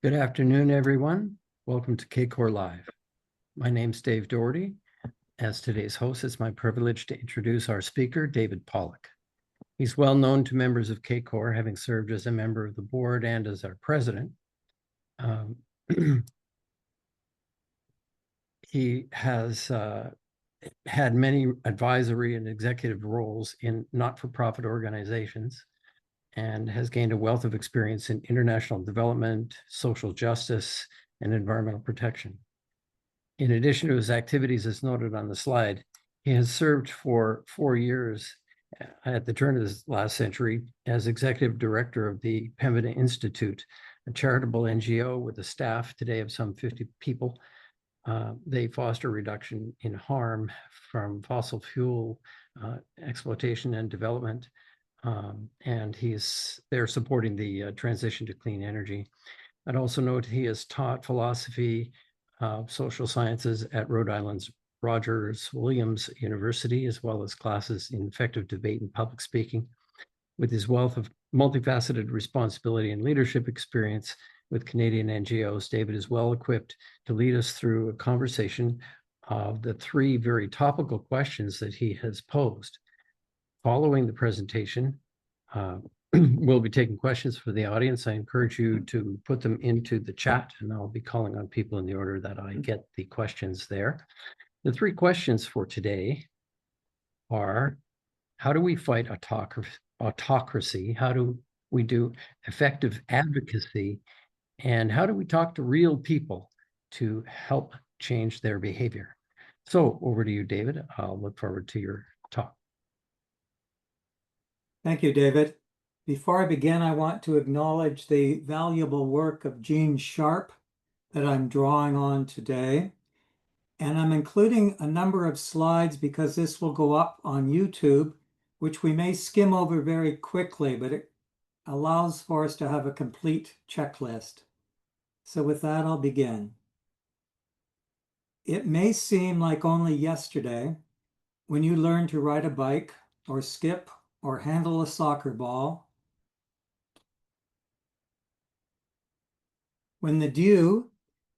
Good afternoon, everyone. Welcome to CACOR Live. My name's Dave Doherty. As today's host, it's my privilege to introduce our speaker, David Pollock. He's well known to members of CACOR, having served as a member of the board and as our president. He has had many advisory and executive roles in not-for-profit organizations and has gained a wealth of experience in international development, social justice, and environmental protection. In addition to his activities as noted on the slide, he has served for 4 years at the turn of the last century as executive director of the Pembina Institute, a charitable NGO with a staff today of some 50 people. They foster reduction in harm from fossil fuel exploitation and development. And they're supporting the transition to clean energy. I'd also note he has taught philosophy, social sciences at Rhode Island's Rogers Williams University, as well as classes in effective debate and public speaking. With his wealth of multifaceted responsibility and leadership experience with Canadian NGOs, David is well equipped to lead us through a conversation of the 3 very topical questions that he has posed. Following the presentation, we'll be taking questions for the audience. I encourage you to put them into the chat, and I'll be calling on people in the order that I get the questions there. The 3 questions for today are, how do we fight autocracy? How do we do effective advocacy? And how do we talk to real people to help change their behavior? So over to you, David. I'll look forward to your talk. Thank you, David. Before I begin, I want to acknowledge the valuable work of Gene Sharp that I'm drawing on today. And I'm including a number of slides because this will go up on YouTube, which we may skim over very quickly, but it allows for us to have a complete checklist. So with that, I'll begin. It may seem like only yesterday when you learned to ride a bike or skip or handle a soccer ball, when the dew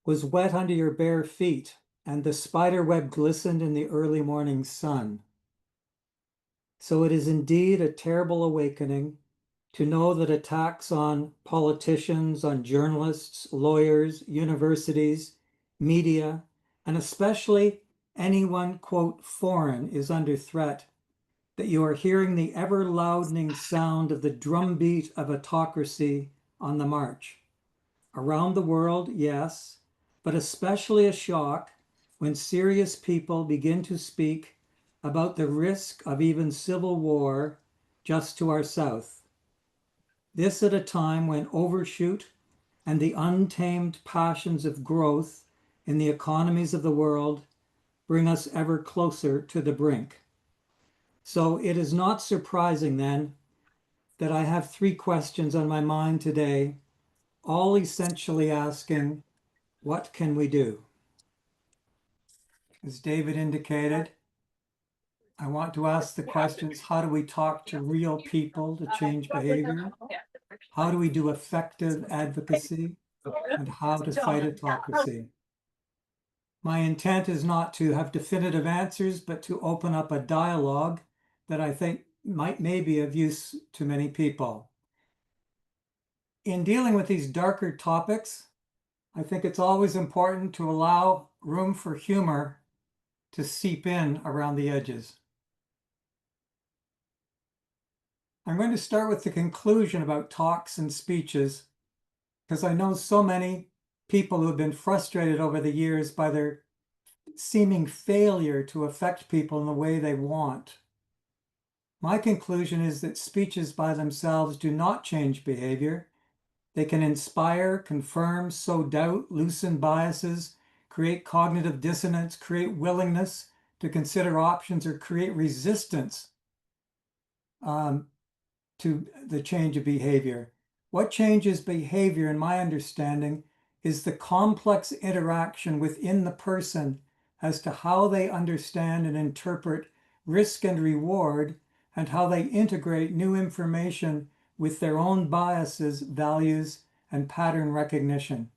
was wet under your bare feet and the spider web glistened in the early morning sun. So it is indeed a terrible awakening to know that attacks on politicians, on journalists, lawyers, universities, media, and especially anyone, quote, foreign is under threat, that you are hearing the ever-loudening sound of the drumbeat of autocracy on the march. Around the world, yes, but especially a shock when serious people begin to speak about the risk of even civil war just to our south. This at a time when overshoot and the untamed passions of growth in the economies of the world bring us ever closer to the brink. So it is not surprising then that I have 3 questions on my mind today, all essentially asking, what can we do? As David indicated, I want to ask the questions, how do we talk to real people to change behavior? How do we do effective advocacy? And how to fight autocracy? My intent is not to have definitive answers, but to open up a dialogue that I think may be of use to many people. In dealing with these darker topics, I think it's always important to allow room for humor to seep in around the edges. I'm going to start with the conclusion about talks and speeches, because I know so many people who have been frustrated over the years by their seeming failure to affect people in the way they want. My conclusion is that speeches by themselves do not change behavior. They can inspire, confirm, sow doubt, loosen biases, create cognitive dissonance, create willingness to consider options, or create resistance to the change of behavior. What changes behavior, in my understanding, is the complex interaction within the person as to how they understand and interpret risk and reward, and how they integrate new information with their own biases, values, and pattern recognition.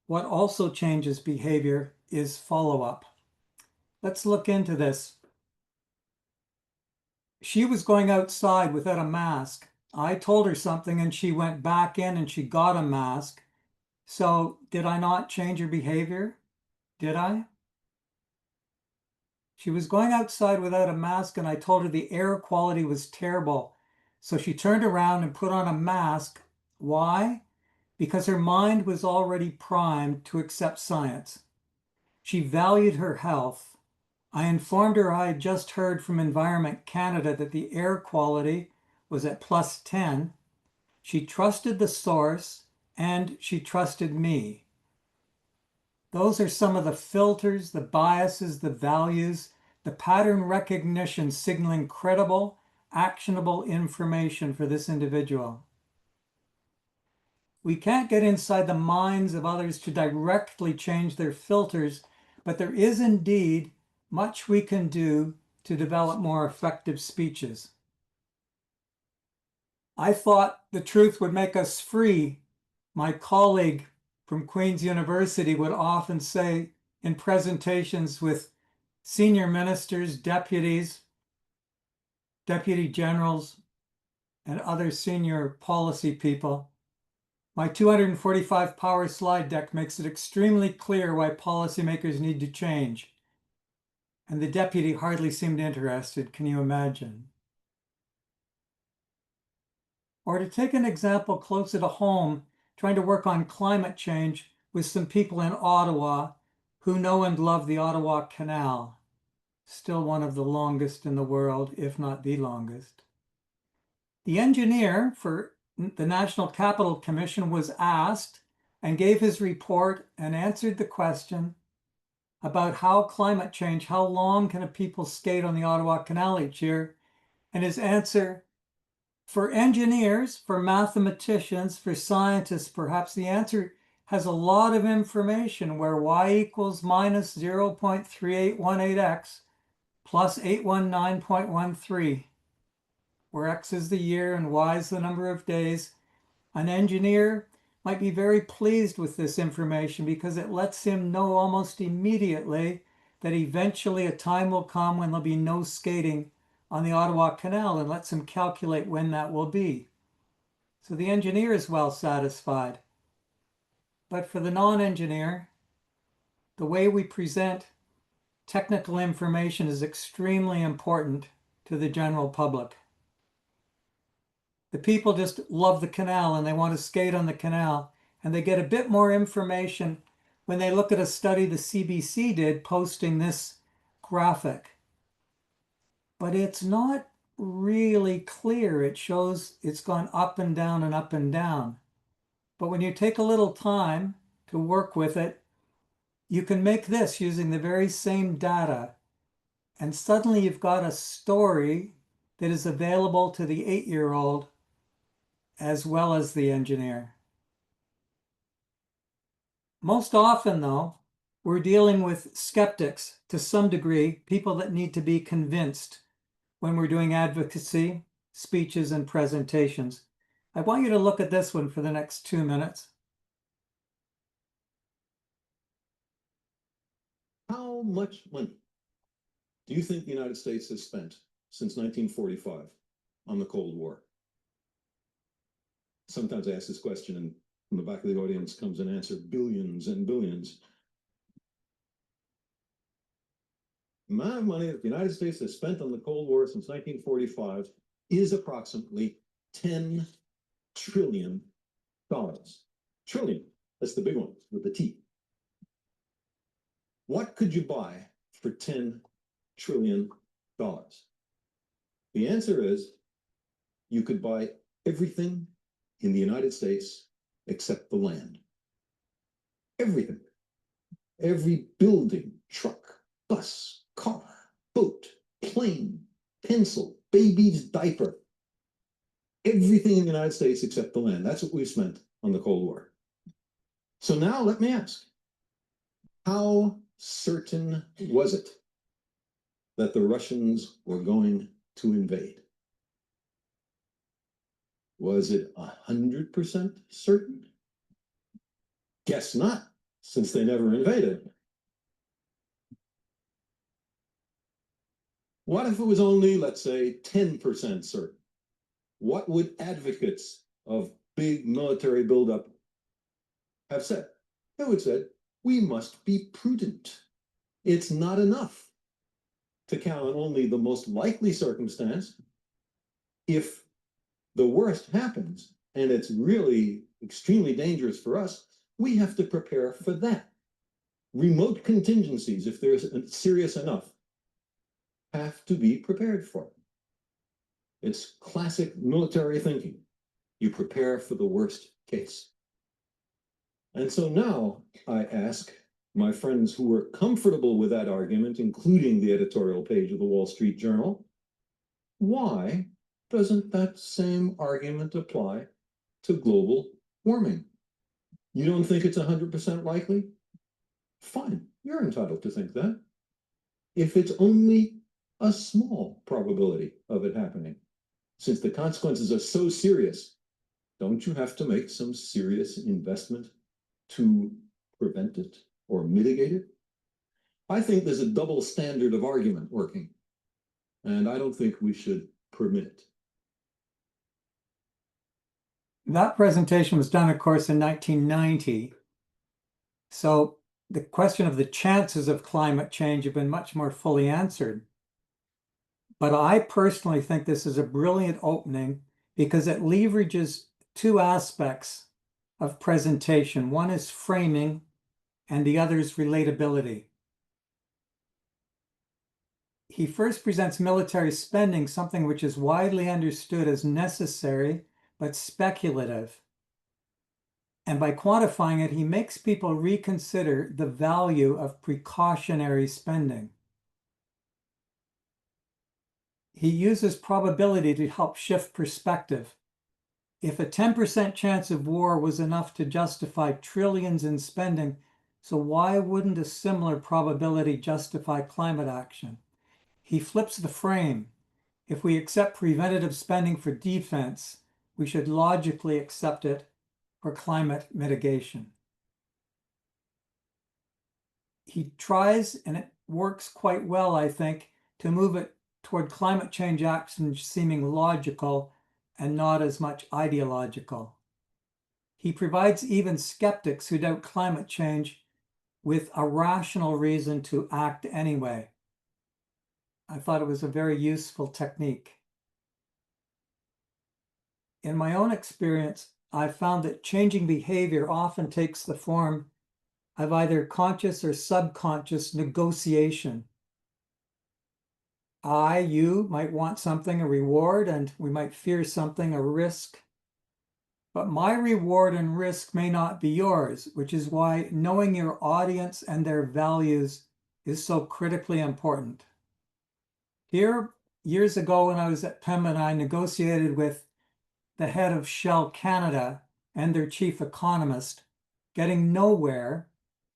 What also changes behavior is follow-up. Let's look into this. She was going outside without a mask. I told her something and she went back in and she got a mask. So did I not change her behavior? Did I? She was going outside without a mask and I told her the air quality was terrible. So she turned around and put on a mask. Why? Because her mind was already primed to accept science. She valued her health. I informed her I had just heard from Environment Canada that the air quality was at +10. She trusted the source and she trusted me. Those are some of the filters, the biases, the values, the pattern recognition signaling credible, actionable information for this individual. We can't get inside the minds of others to directly change their filters, but there is indeed much we can do to develop more effective speeches. I thought the truth would make us free. My colleague from Queen's University would often say in presentations with senior ministers, deputies, deputy generals, and other senior policy people, my 245 power slide deck makes it extremely clear why policymakers need to change. And the deputy hardly seemed interested, can you imagine? Or to take an example closer to home, trying to work on climate change with some people in Ottawa who know and love the Ottawa Canal, still one of the longest in the world, if not the longest. The engineer for the National Capital Commission was asked and gave his report and answered the question about how climate change, how long can a people skate on the Ottawa Canal each year? And his answer, for engineers, for mathematicians, for scientists, perhaps the answer has a lot of information where y equals minus 0.3818x plus 819.13, where x is the year and y is the number of days. An engineer might be very pleased with this information because it lets him know almost immediately that eventually a time will come when there'll be no skating on the Ottawa Canal, and lets him calculate when that will be. So the engineer is well satisfied. But for the non-engineer, the way we present technical information is extremely important to the general public. The people just love the canal and they want to skate on the canal, and they get a bit more information when they look at a study the CBC did posting this graphic. But it's not really clear. It shows it's gone up and down and up and down. But when you take a little time to work with it, you can make this using the very same data. And suddenly you've got a story that is available to the 8-year-old as well as the engineer. Most often, though, we're dealing with skeptics to some degree, people that need to be convinced when we're doing advocacy, speeches, and presentations. I want you to look at this one for the next 2 minutes. How much money do you think the United States has spent since 1945 on the Cold War? Sometimes I ask this question and from the back of the audience comes an answer, billions and billions. The amount of money that the United States has spent on the Cold War since 1945 is approximately $10 trillion. Trillion, that's the big one with the T. What could you buy for $10 trillion? The answer is you could buy everything in the United States except the land. Everything. Every building, truck, bus, car, boat, plane, pencil, baby's diaper. Everything in the United States except the land. That's what we've spent on the Cold War. So now let me ask, how certain was it that the Russians were going to invade? Was it 100% certain? Guess not, since they never invaded. What if it was only, let's say, 10% certain? What would advocates of big military buildup have said? They would have said, we must be prudent. It's not enough to count on only the most likely circumstance. If the worst happens and it's really extremely dangerous for us, we have to prepare for that. Remote contingencies, if they're serious enough, have to be prepared for. It's classic military thinking. You prepare for the worst case. And so now I ask my friends who were comfortable with that argument, including the editorial page of the Wall Street Journal, why doesn't that same argument apply to global warming? You don't think it's 100% likely? Fine, you're entitled to think that. If it's only a small probability of it happening, since the consequences are so serious, don't you have to make some serious investment to prevent it or mitigate it? I think there's a double standard of argument working, and I don't think we should permit it. That presentation was done, of course, in 1990. So the question of the chances of climate change have been much more fully answered. But I personally think this is a brilliant opening because it leverages two aspects of presentation. One is framing and the other is relatability. He first presents military spending, something which is widely understood as necessary but speculative. And by quantifying it, he makes people reconsider the value of precautionary spending. He uses probability to help shift perspective. If a 10% chance of war was enough to justify trillions in spending, so why wouldn't a similar probability justify climate action? He flips the frame. If we accept preventative spending for defense, we should logically accept it for climate mitigation. He tries, and it works quite well, I think, to move it toward climate change action seeming logical and not as much ideological. He provides even skeptics who doubt climate change with a rational reason to act anyway. I thought it was a very useful technique. In my own experience, I found that changing behavior often takes the form of either conscious or subconscious negotiation. You might want something, a reward, and we might fear something, a risk. But my reward and risk may not be yours, which is why knowing your audience and their values is so critically important. Here, years ago when I was at Pembina, I negotiated with the head of Shell Canada and their chief economist, getting nowhere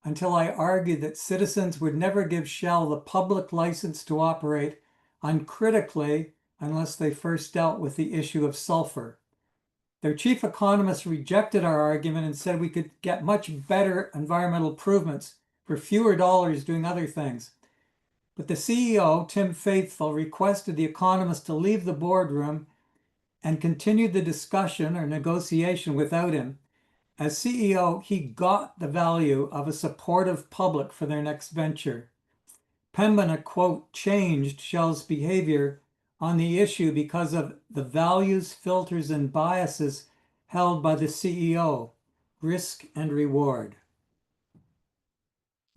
until I argued that citizens would never give Shell the public license to operate uncritically unless they first dealt with the issue of sulfur. Their chief economist rejected our argument and said we could get much better environmental improvements for fewer dollars doing other things. But the CEO, Tim Faithfull, requested the economist to leave the boardroom and continued the discussion or negotiation without him. As CEO, he got the value of a supportive public for their next venture. Pembina, quote, changed Shell's behavior on the issue because of the values, filters, and biases held by the CEO, risk and reward.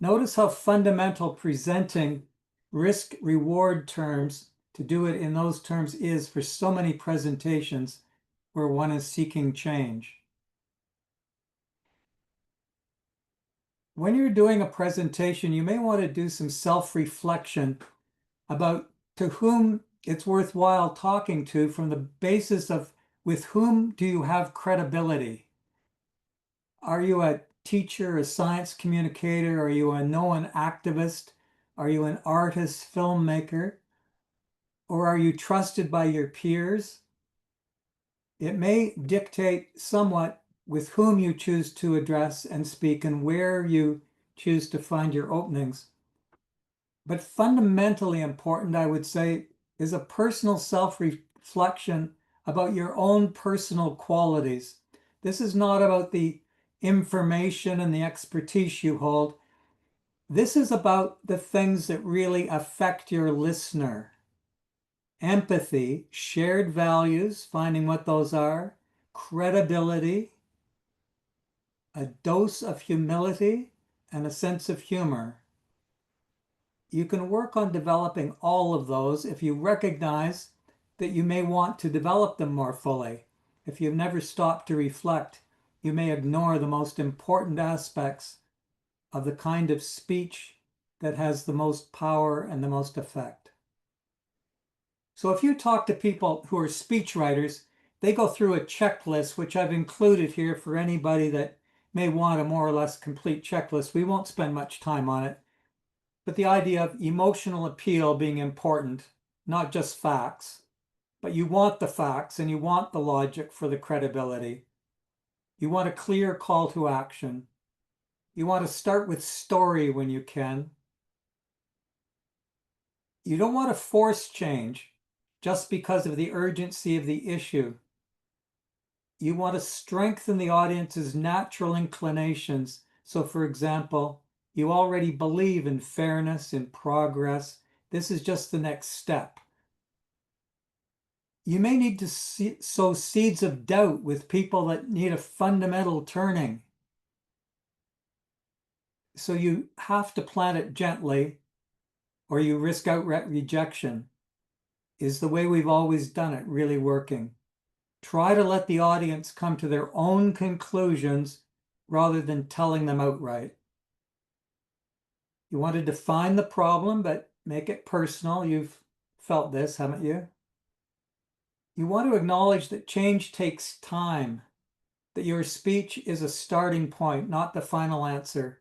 Notice how fundamental presenting risk-reward terms, to do it in those terms, is for so many presentations where one is seeking change. When you're doing a presentation, you may want to do some self-reflection about to whom it's worthwhile talking to from the basis of with whom do you have credibility? Are you a teacher, a science communicator? Are you a known activist? Are you an artist, filmmaker? Or are you trusted by your peers? It may dictate somewhat with whom you choose to address and speak and where you choose to find your openings. But fundamentally important, I would say, is a personal self-reflection about your own personal qualities. This is not about the information and the expertise you hold. This is about the things that really affect your listener. Empathy, shared values, finding what those are, credibility, a dose of humility, and a sense of humor. You can work on developing all of those if you recognize that you may want to develop them more fully. If you've never stopped to reflect, you may ignore the most important aspects of the kind of speech that has the most power and the most effect. So if you talk to people who are speechwriters, they go through a checklist, which I've included here for anybody that may want a more or less complete checklist. We won't spend much time on it. But the idea of emotional appeal being important, not just facts, but you want the facts and you want the logic for the credibility. You want a clear call to action. You want to start with story when you can. You don't want to force change just because of the urgency of the issue. You want to strengthen the audience's natural inclinations. So, for example, you already believe in fairness, in progress. This is just the next step. You may need to sow seeds of doubt with people that need a fundamental turning. So you have to plant it gently, or you risk outright rejection. Is the way we've always done it really working? Try to let the audience come to their own conclusions rather than telling them outright. You want to define the problem, but make it personal. You've felt this, haven't you? You want to acknowledge that change takes time, that your speech is a starting point, not the final answer.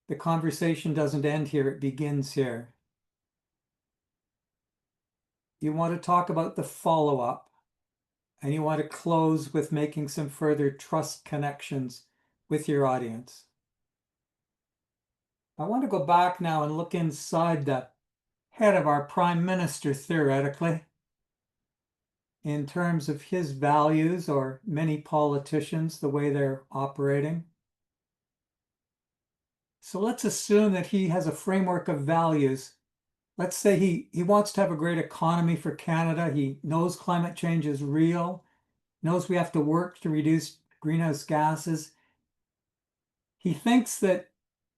The conversation doesn't end here, it begins here. You want to talk about the follow-up, and you want to close with making some further trust connections with your audience. I want to go back now and look inside the head of our Prime Minister, theoretically, in terms of his values, or many politicians, the way they're operating. So let's assume that he has a framework of values. Let's say he wants to have a great economy for Canada. He knows climate change is real, knows we have to work to reduce greenhouse gases. He thinks that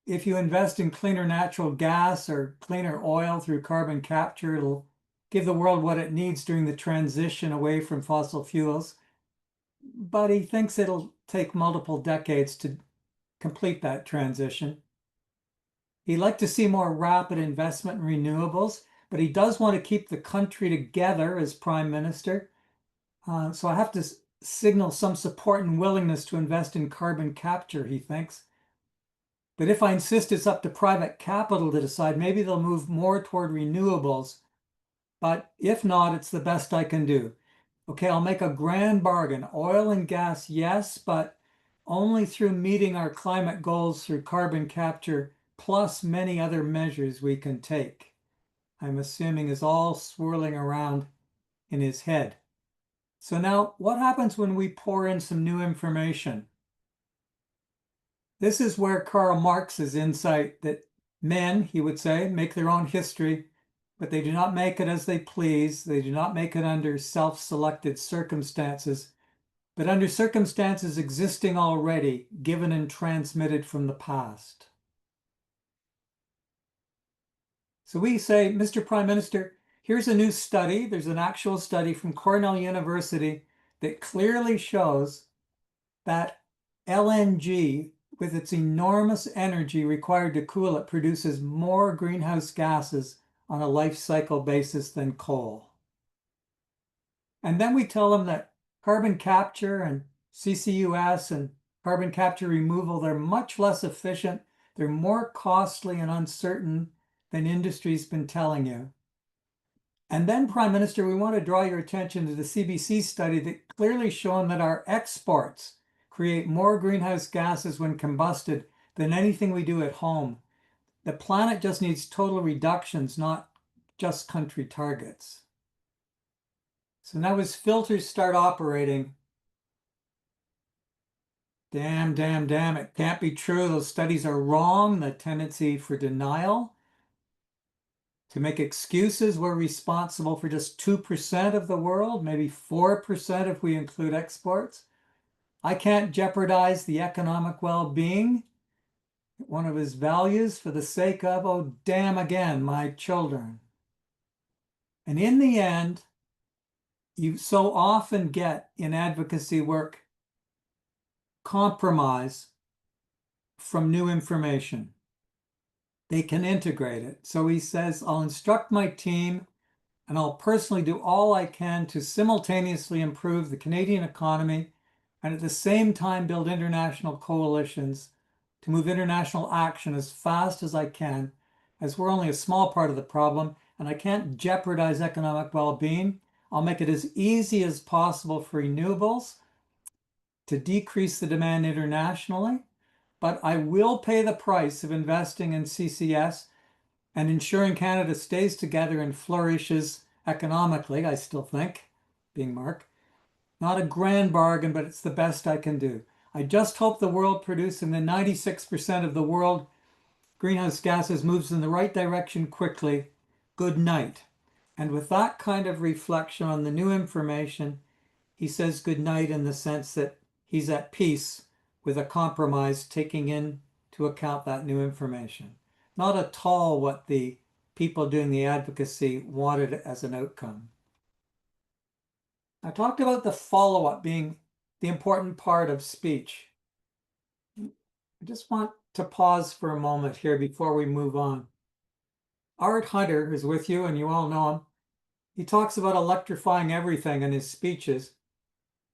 if you invest in cleaner natural gas or cleaner oil through carbon capture, it'll give the world what it needs during the transition away from fossil fuels. But he thinks it'll take multiple decades to complete that transition. He'd like to see more rapid investment in renewables, but he does want to keep the country together as Prime Minister. So I have to signal some support and willingness to invest in carbon capture, he thinks. But if I insist it's up to private capital to decide, maybe they'll move more toward renewables. But if not, it's the best I can do. Okay, I'll make a grand bargain. Oil and gas, yes, but only through meeting our climate goals through carbon capture, plus many other measures we can take. I'm assuming is all swirling around in his head. So now, what happens when we pour in some new information? This is where Karl Marx's insight that men, he would say, make their own history, but they do not make it as they please. They do not make it under self-selected circumstances, but under circumstances existing already, given and transmitted from the past. So we say, Mr. Prime Minister, here's a new study. There's an actual study from Cornell University that clearly shows that LNG, with its enormous energy required to cool it, produces more greenhouse gases on a life cycle basis than coal. And then we tell them that carbon capture and CCUS and carbon capture removal, they're much less efficient. They're more costly and uncertain than industry's been telling you. And then, Prime Minister, we want to draw your attention to the CBC study that clearly shown that our exports, create more greenhouse gases when combusted than anything we do at home. The planet just needs total reductions, not just country targets. So now as filters start operating, damn, it can't be true. Those studies are wrong. The tendency for denial, to make excuses. We're responsible for just 2% of the world, maybe 4% if we include exports. I can't jeopardize the economic well-being, one of his values, for the sake of, oh, damn again, my children. And in the end, you so often get in advocacy work compromise from new information. They can integrate it. So he says, I'll instruct my team and I'll personally do all I can to simultaneously improve the Canadian economy and at the same time build international coalitions to move international action as fast as I can, as we're only a small part of the problem and I can't jeopardize economic well-being. I'll make it as easy as possible for renewables to decrease the demand internationally, but I will pay the price of investing in CCS and ensuring Canada stays together and flourishes economically, I still think, being Mark. Not a grand bargain, but it's the best I can do. I just hope the world producing the 96% of the world greenhouse gases moves in the right direction quickly. Good night. And with that kind of reflection on the new information, he says good night in the sense that he's at peace with a compromise taking into account that new information. Not at all what the people doing the advocacy wanted as an outcome. I talked about the follow-up being the important part of speech. I just want to pause for a moment here before we move on. Art Hunter is with you, and you all know him. He talks about electrifying everything in his speeches,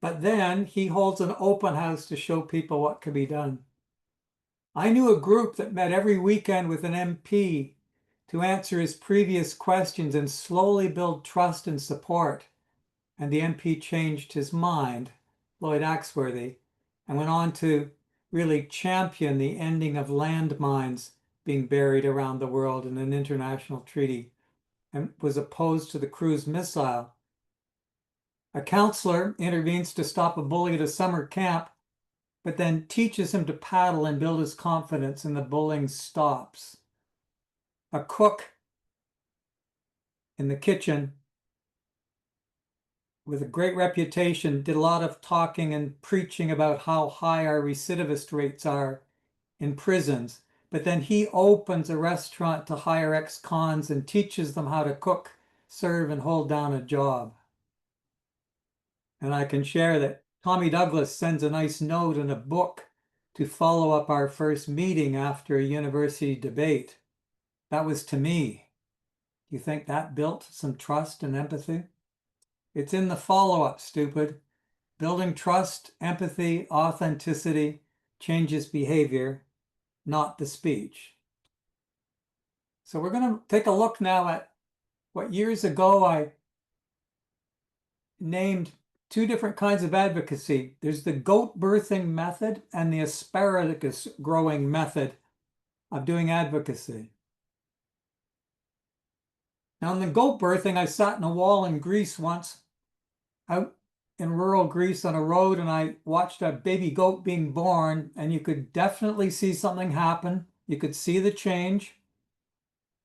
but then he holds an open house to show people what can be done. I knew a group that met every weekend with an MP to answer his previous questions and slowly build trust and support. And the MP changed his mind, Lloyd Axworthy, and went on to really champion the ending of landmines being buried around the world in an international treaty, and was opposed to the cruise missile. A counselor intervenes to stop a bully at a summer camp, but then teaches him to paddle and build his confidence, and the bullying stops. A cook in the kitchen with a great reputation did a lot of talking and preaching about how high our recidivist rates are in prisons, but then he opens a restaurant to hire ex-cons and teaches them how to cook, serve, and hold down a job. And I can share that Tommy Douglas sends a nice note in a book to follow up our first meeting after a university debate. That was to me. Do you think that built some trust and empathy? It's in the follow-up, stupid. Building trust, empathy, authenticity changes behavior, not the speech. So we're going to take a look now at what years ago I named two different kinds of advocacy. There's the goat birthing method and the asparagus growing method of doing advocacy. Now in the goat birthing, I sat in a wall in Greece once, out in rural Greece on a road, and I watched a baby goat being born, and you could definitely see something happen. You could see the change.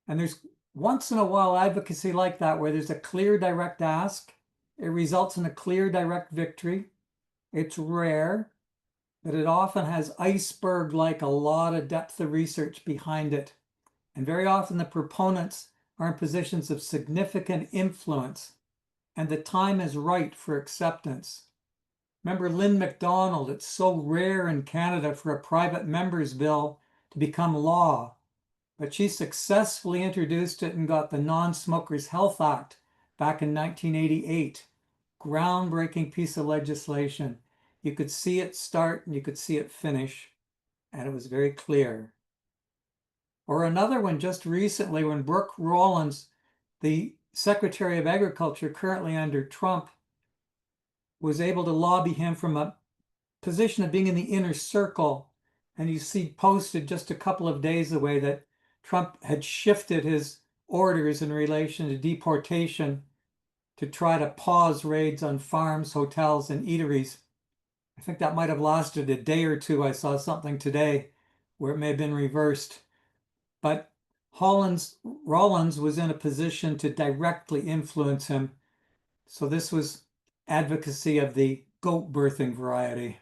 And there's once in a while advocacy like that where there's a clear, direct ask. It results in a clear, direct victory. It's rare, but it often has iceberg-like a lot of depth of research behind it. And very often the proponents are in positions of significant influence, and the time is right for acceptance. Remember Lynn MacDonald, it's so rare in Canada for a private member's bill to become law, but she successfully introduced it and got the Non-Smokers Health Act back in 1988. Groundbreaking piece of legislation. You could see it start and you could see it finish, and it was very clear. Or another one just recently when Brooke Rollins, the Secretary of Agriculture currently under Trump, was able to lobby him from a position of being in the inner circle, and you see posted just a couple of days away that Trump had shifted his orders in relation to deportation to try to pause raids on farms, hotels, and eateries. I think that might have lasted a day or two. I saw something today where it may have been reversed. But Rollins was in a position to directly influence him. So this was advocacy of the goat birthing variety.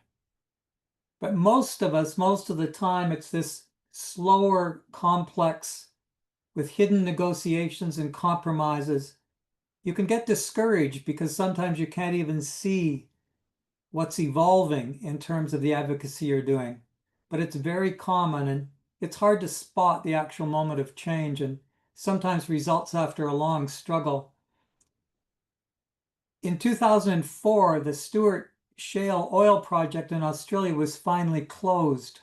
But most of us, most of the time, it's this slower, complex, with hidden negotiations and compromises. You can get discouraged because sometimes you can't even see what's evolving in terms of the advocacy you're doing. But it's very common, and it's hard to spot the actual moment of change, and sometimes results after a long struggle. In 2004, the Stewart Shale oil project in Australia was finally closed.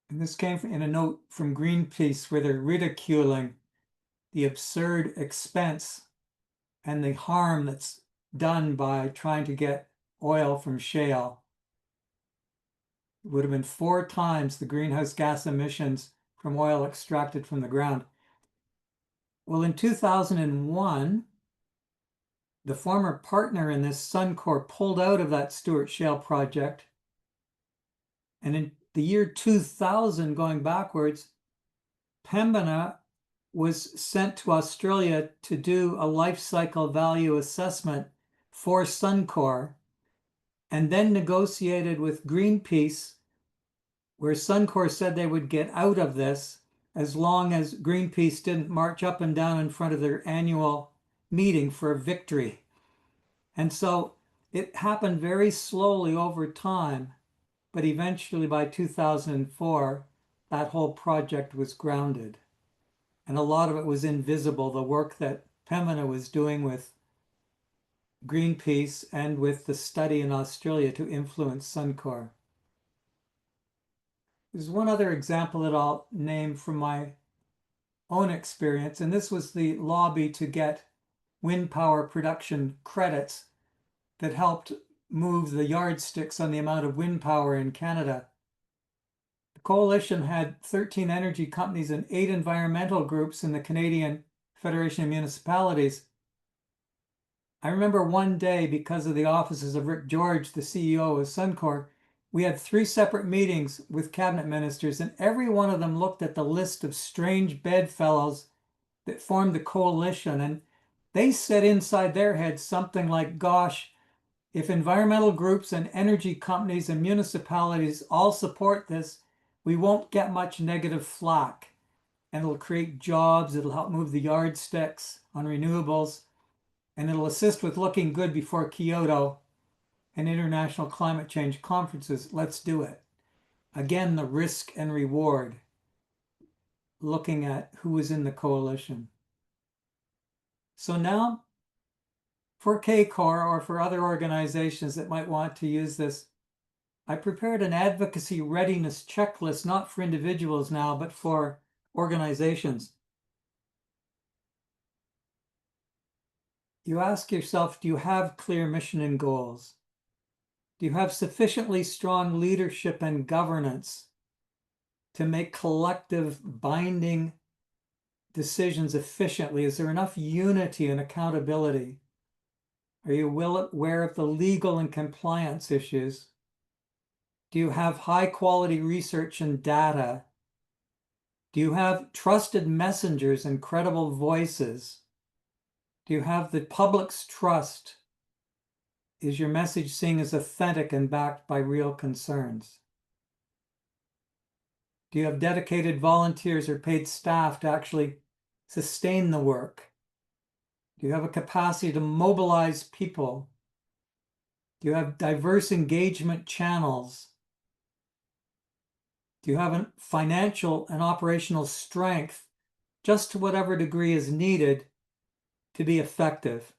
And this came in a note from Greenpeace where they're ridiculing the absurd expense and the harm that's done by trying to get oil from shale. It would have been 4 times the greenhouse gas emissions from oil extracted from the ground. Well, in 2001, the former partner in this, Suncor, pulled out of that Stewart Shale project. And in the year 2000, going backwards, Pembina was sent to Australia to do a life cycle value assessment for Suncor, and then negotiated with Greenpeace, where Suncor said they would get out of this as long as Greenpeace didn't march up and down in front of their annual meeting for a victory. And so it happened very slowly over time, but eventually by 2004, that whole project was grounded. And a lot of it was invisible, the work that Pembina was doing with Greenpeace and with the study in Australia to influence Suncor. There's one other example that I'll name from my own experience, and this was the lobby to get wind power production credits that helped move the yardsticks on the amount of wind power in Canada. The coalition had 13 energy companies and 8 environmental groups in the Canadian Federation of Municipalities. I remember one day, because of the offices of Rick George, the CEO of Suncor, we had 3 separate meetings with cabinet ministers, and every one of them looked at the list of strange bedfellows that formed the coalition, and they said inside their heads something like, gosh, if environmental groups and energy companies and municipalities all support this, we won't get much negative flack, and it'll create jobs, it'll help move the yardsticks on renewables, and it'll assist with looking good before Kyoto and international climate change conferences. Let's do it. Again, the risk and reward, looking at who was in the coalition. So now, for CACOR or for other organizations that might want to use this, I prepared an advocacy readiness checklist, not for individuals now, but for organizations. You ask yourself, do you have clear mission and goals? Do you have sufficiently strong leadership and governance to make collective binding decisions efficiently? Is there enough unity and accountability? Are you aware of the legal and compliance issues? Do you have high quality research and data? Do you have trusted messengers and credible voices? Do you have the public's trust? Is your message seen as authentic and backed by real concerns? Do you have dedicated volunteers or paid staff to actually sustain the work? Do you have a capacity to mobilize people? Do you have diverse engagement channels? Do you have a financial and operational strength, just to whatever degree is needed to be effective?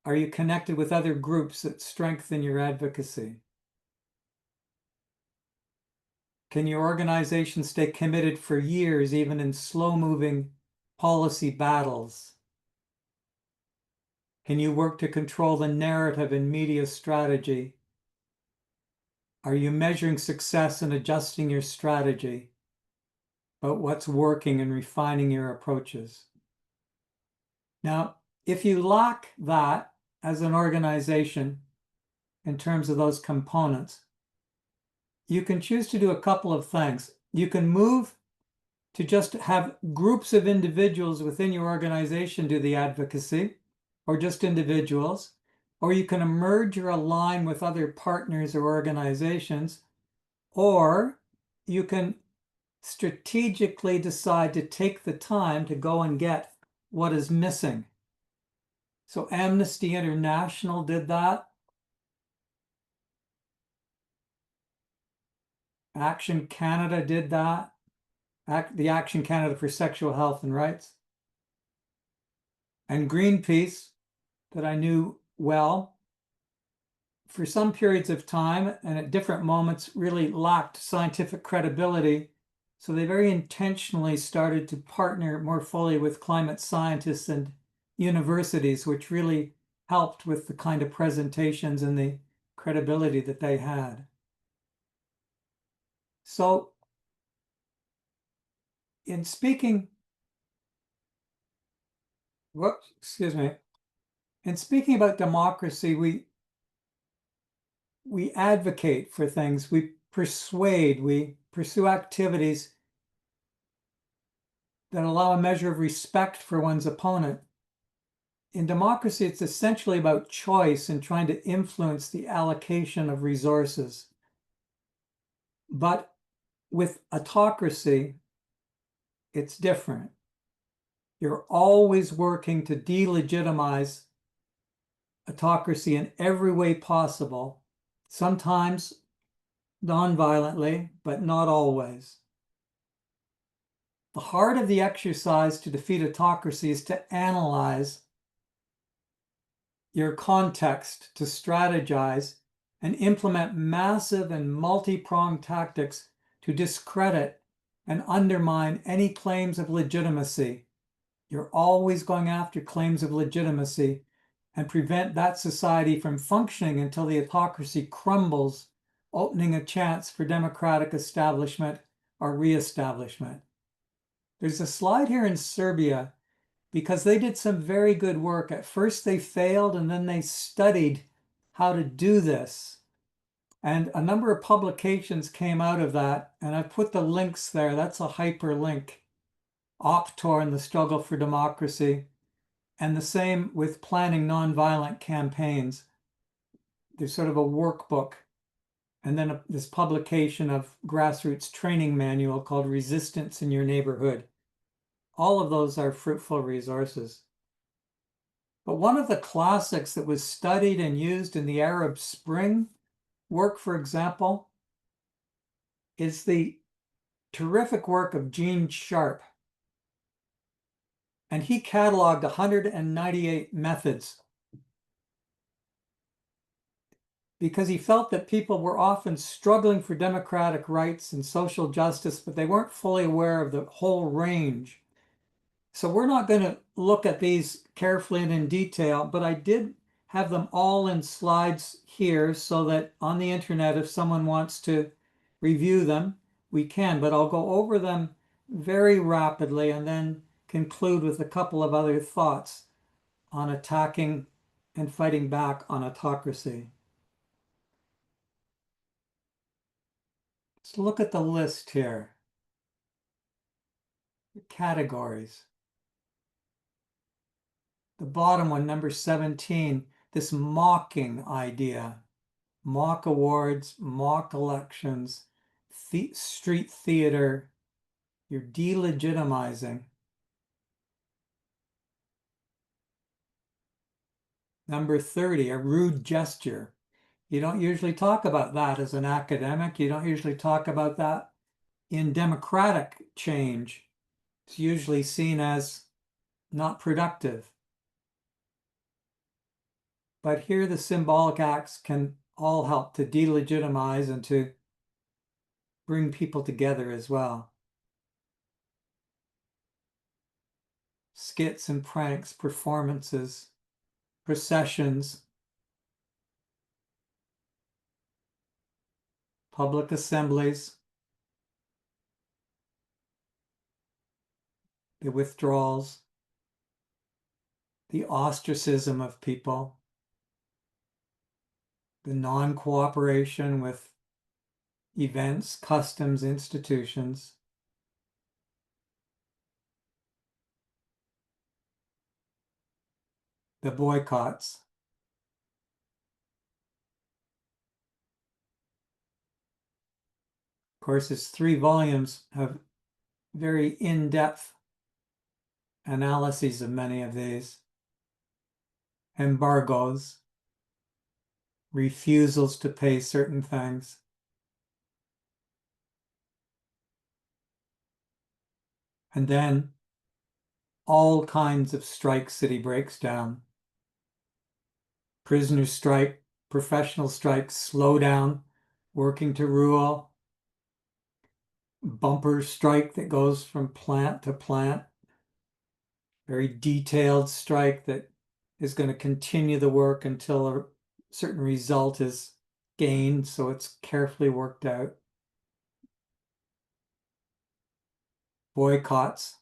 Are you connected with other groups that strengthen your advocacy? Can your organization stay committed for years, even in slow-moving policy battles? Can you work to control the narrative and media strategy? Are you measuring success and adjusting your strategy about what's working and refining your approaches? Now, if you lack that as an organization in terms of those components, you can choose to do a couple of things. You can move to just have groups of individuals within your organization do the advocacy, or just individuals, or you can merge or align with other partners or organizations, or you can strategically decide to take the time to go and get what is missing. So Amnesty International did that. Action Canada did that. The Action Canada for Sexual Health and Rights. And Greenpeace, that I knew well, for some periods of time and at different moments really lacked scientific credibility. So they very intentionally started to partner more fully with climate scientists and universities, which really helped with the kind of presentations and the credibility that they had. So in speaking, in speaking about democracy, we advocate for things, we persuade, we pursue activities that allow a measure of respect for one's opponent. In democracy, it's essentially about choice and trying to influence the allocation of resources. But with autocracy, it's different. You're always working to delegitimize autocracy in every way possible, sometimes non-violently, but not always. The heart of the exercise to defeat autocracy is to analyze your context, to strategize and implement massive and multi-pronged tactics to discredit and undermine any claims of legitimacy. You're always going after claims of legitimacy and prevent that society from functioning until the autocracy crumbles, opening a chance for democratic establishment or reestablishment. There's a slide here in Serbia because they did some very good work. At first they failed and then they studied how to do this. And a number of publications came out of that, and I've put the links there. That's a hyperlink. Optor and the Struggle for Democracy, and the same with planning nonviolent campaigns. There's sort of a workbook, and then this publication of grassroots training manual called Resistance in Your Neighborhood. All of those are fruitful resources. But one of the classics that was studied and used in the Arab Spring work, for example, is the terrific work of Gene Sharp. And he cataloged 198 methods because he felt that people were often struggling for democratic rights and social justice, but they weren't fully aware of the whole range. So we're not going to look at these carefully and in detail, but I did have them all in slides here so that on the internet, if someone wants to review them, we can, but I'll go over them very rapidly and then conclude with a couple of other thoughts on attacking and fighting back on autocracy. Let's look at the list here. The categories. The bottom one, number 17, this mocking idea. Mock awards, mock elections, street theater. You're delegitimizing. Number 30, a rude gesture. You don't usually talk about that as an academic. You don't usually talk about that in democratic change. It's usually seen as not productive. But here the symbolic acts can all help to delegitimize and to bring people together as well. Skits and pranks, performances. processions, public assemblies, the withdrawals, the ostracism of people, the non-cooperation with events, customs, institutions, the boycotts. Of course, his 3 volumes have very in-depth analyses of many of these. Embargoes, refusals to pay certain things, and then all kinds of strikes that he breaks down. Prisoner strike, professional strikes, slow down, working to rule, bumper strike that goes from plant to plant, very detailed strike that is going to continue the work until a certain result is gained, so it's carefully worked out. Boycotts,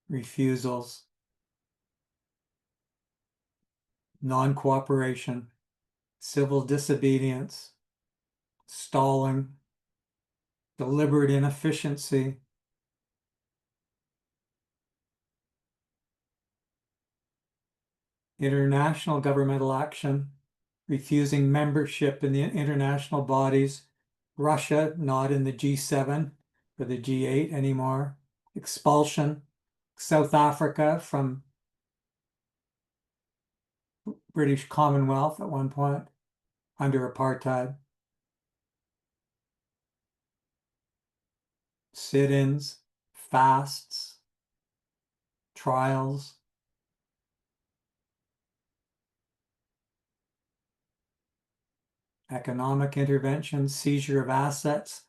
refusals, non-cooperation, civil disobedience, stalling, deliberate inefficiency, international governmental action, refusing membership in the international bodies, Russia not in the G7 or the G8 anymore, expulsion, South Africa from British Commonwealth at one point under apartheid, sit-ins, fasts, trials, economic intervention, seizure of assets.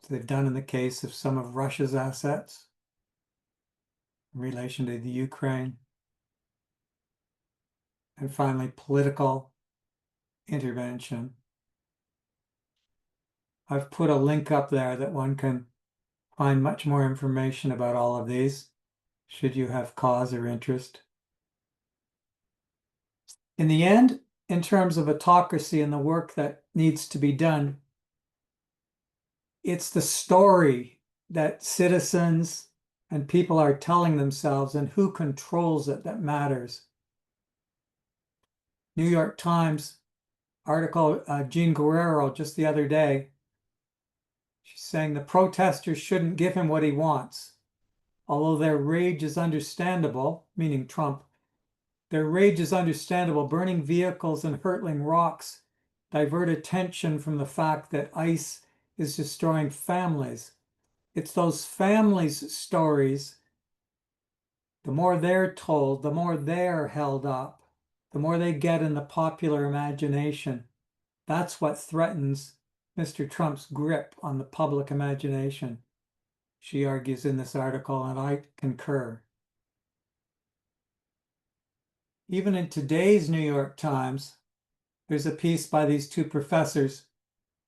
So they've done in the case of some of Russia's assets in relation to the Ukraine. And finally, political intervention. I've put a link up there that one can find much more information about all of these, should you have cause or interest. In the end, in terms of autocracy and the work that needs to be done, it's the story that citizens and people are telling themselves and who controls it that matters. New York Times article, Jean Guerrero, just the other day, she's saying the protesters shouldn't give him what he wants. Although their rage is understandable, meaning Trump, their rage is understandable. Burning vehicles and hurtling rocks divert attention from the fact that ICE is destroying families. It's those families' stories, the more they're told, the more they're held up, the more they get in the popular imagination. That's what threatens Mr. Trump's grip on the public imagination, she argues in this article, and I concur. Even in today's New York Times, there's a piece by these 2 professors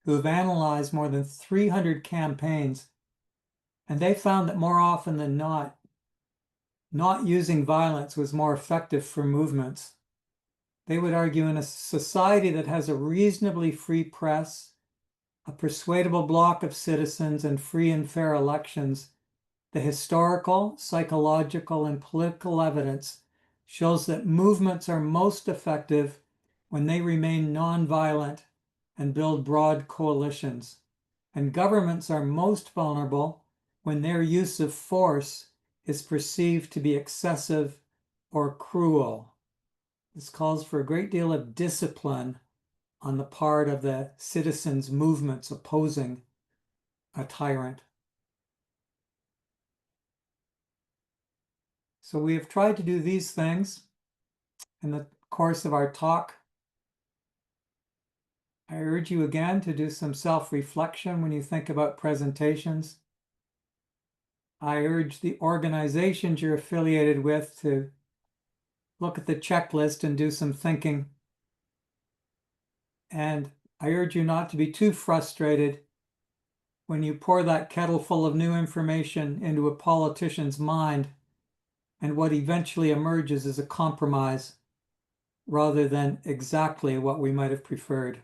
who have analyzed more than 300 campaigns, and they found that more often than not using violence was more effective for movements. They would argue in a society that has a reasonably free press, a persuadable bloc of citizens, and free and fair elections, the historical, psychological, and political evidence shows that movements are most effective when they remain nonviolent and build broad coalitions, and governments are most vulnerable when their use of force is perceived to be excessive or cruel. This calls for a great deal of discipline on the part of the citizens' movements opposing a tyrant. So we have tried to do these things in the course of our talk. I urge you again to do some self-reflection when you think about presentations. I urge the organizations you're affiliated with to look at the checklist and do some thinking. And I urge you not to be too frustrated when you pour that kettle full of new information into a politician's mind and what eventually emerges is a compromise rather than exactly what we might have preferred.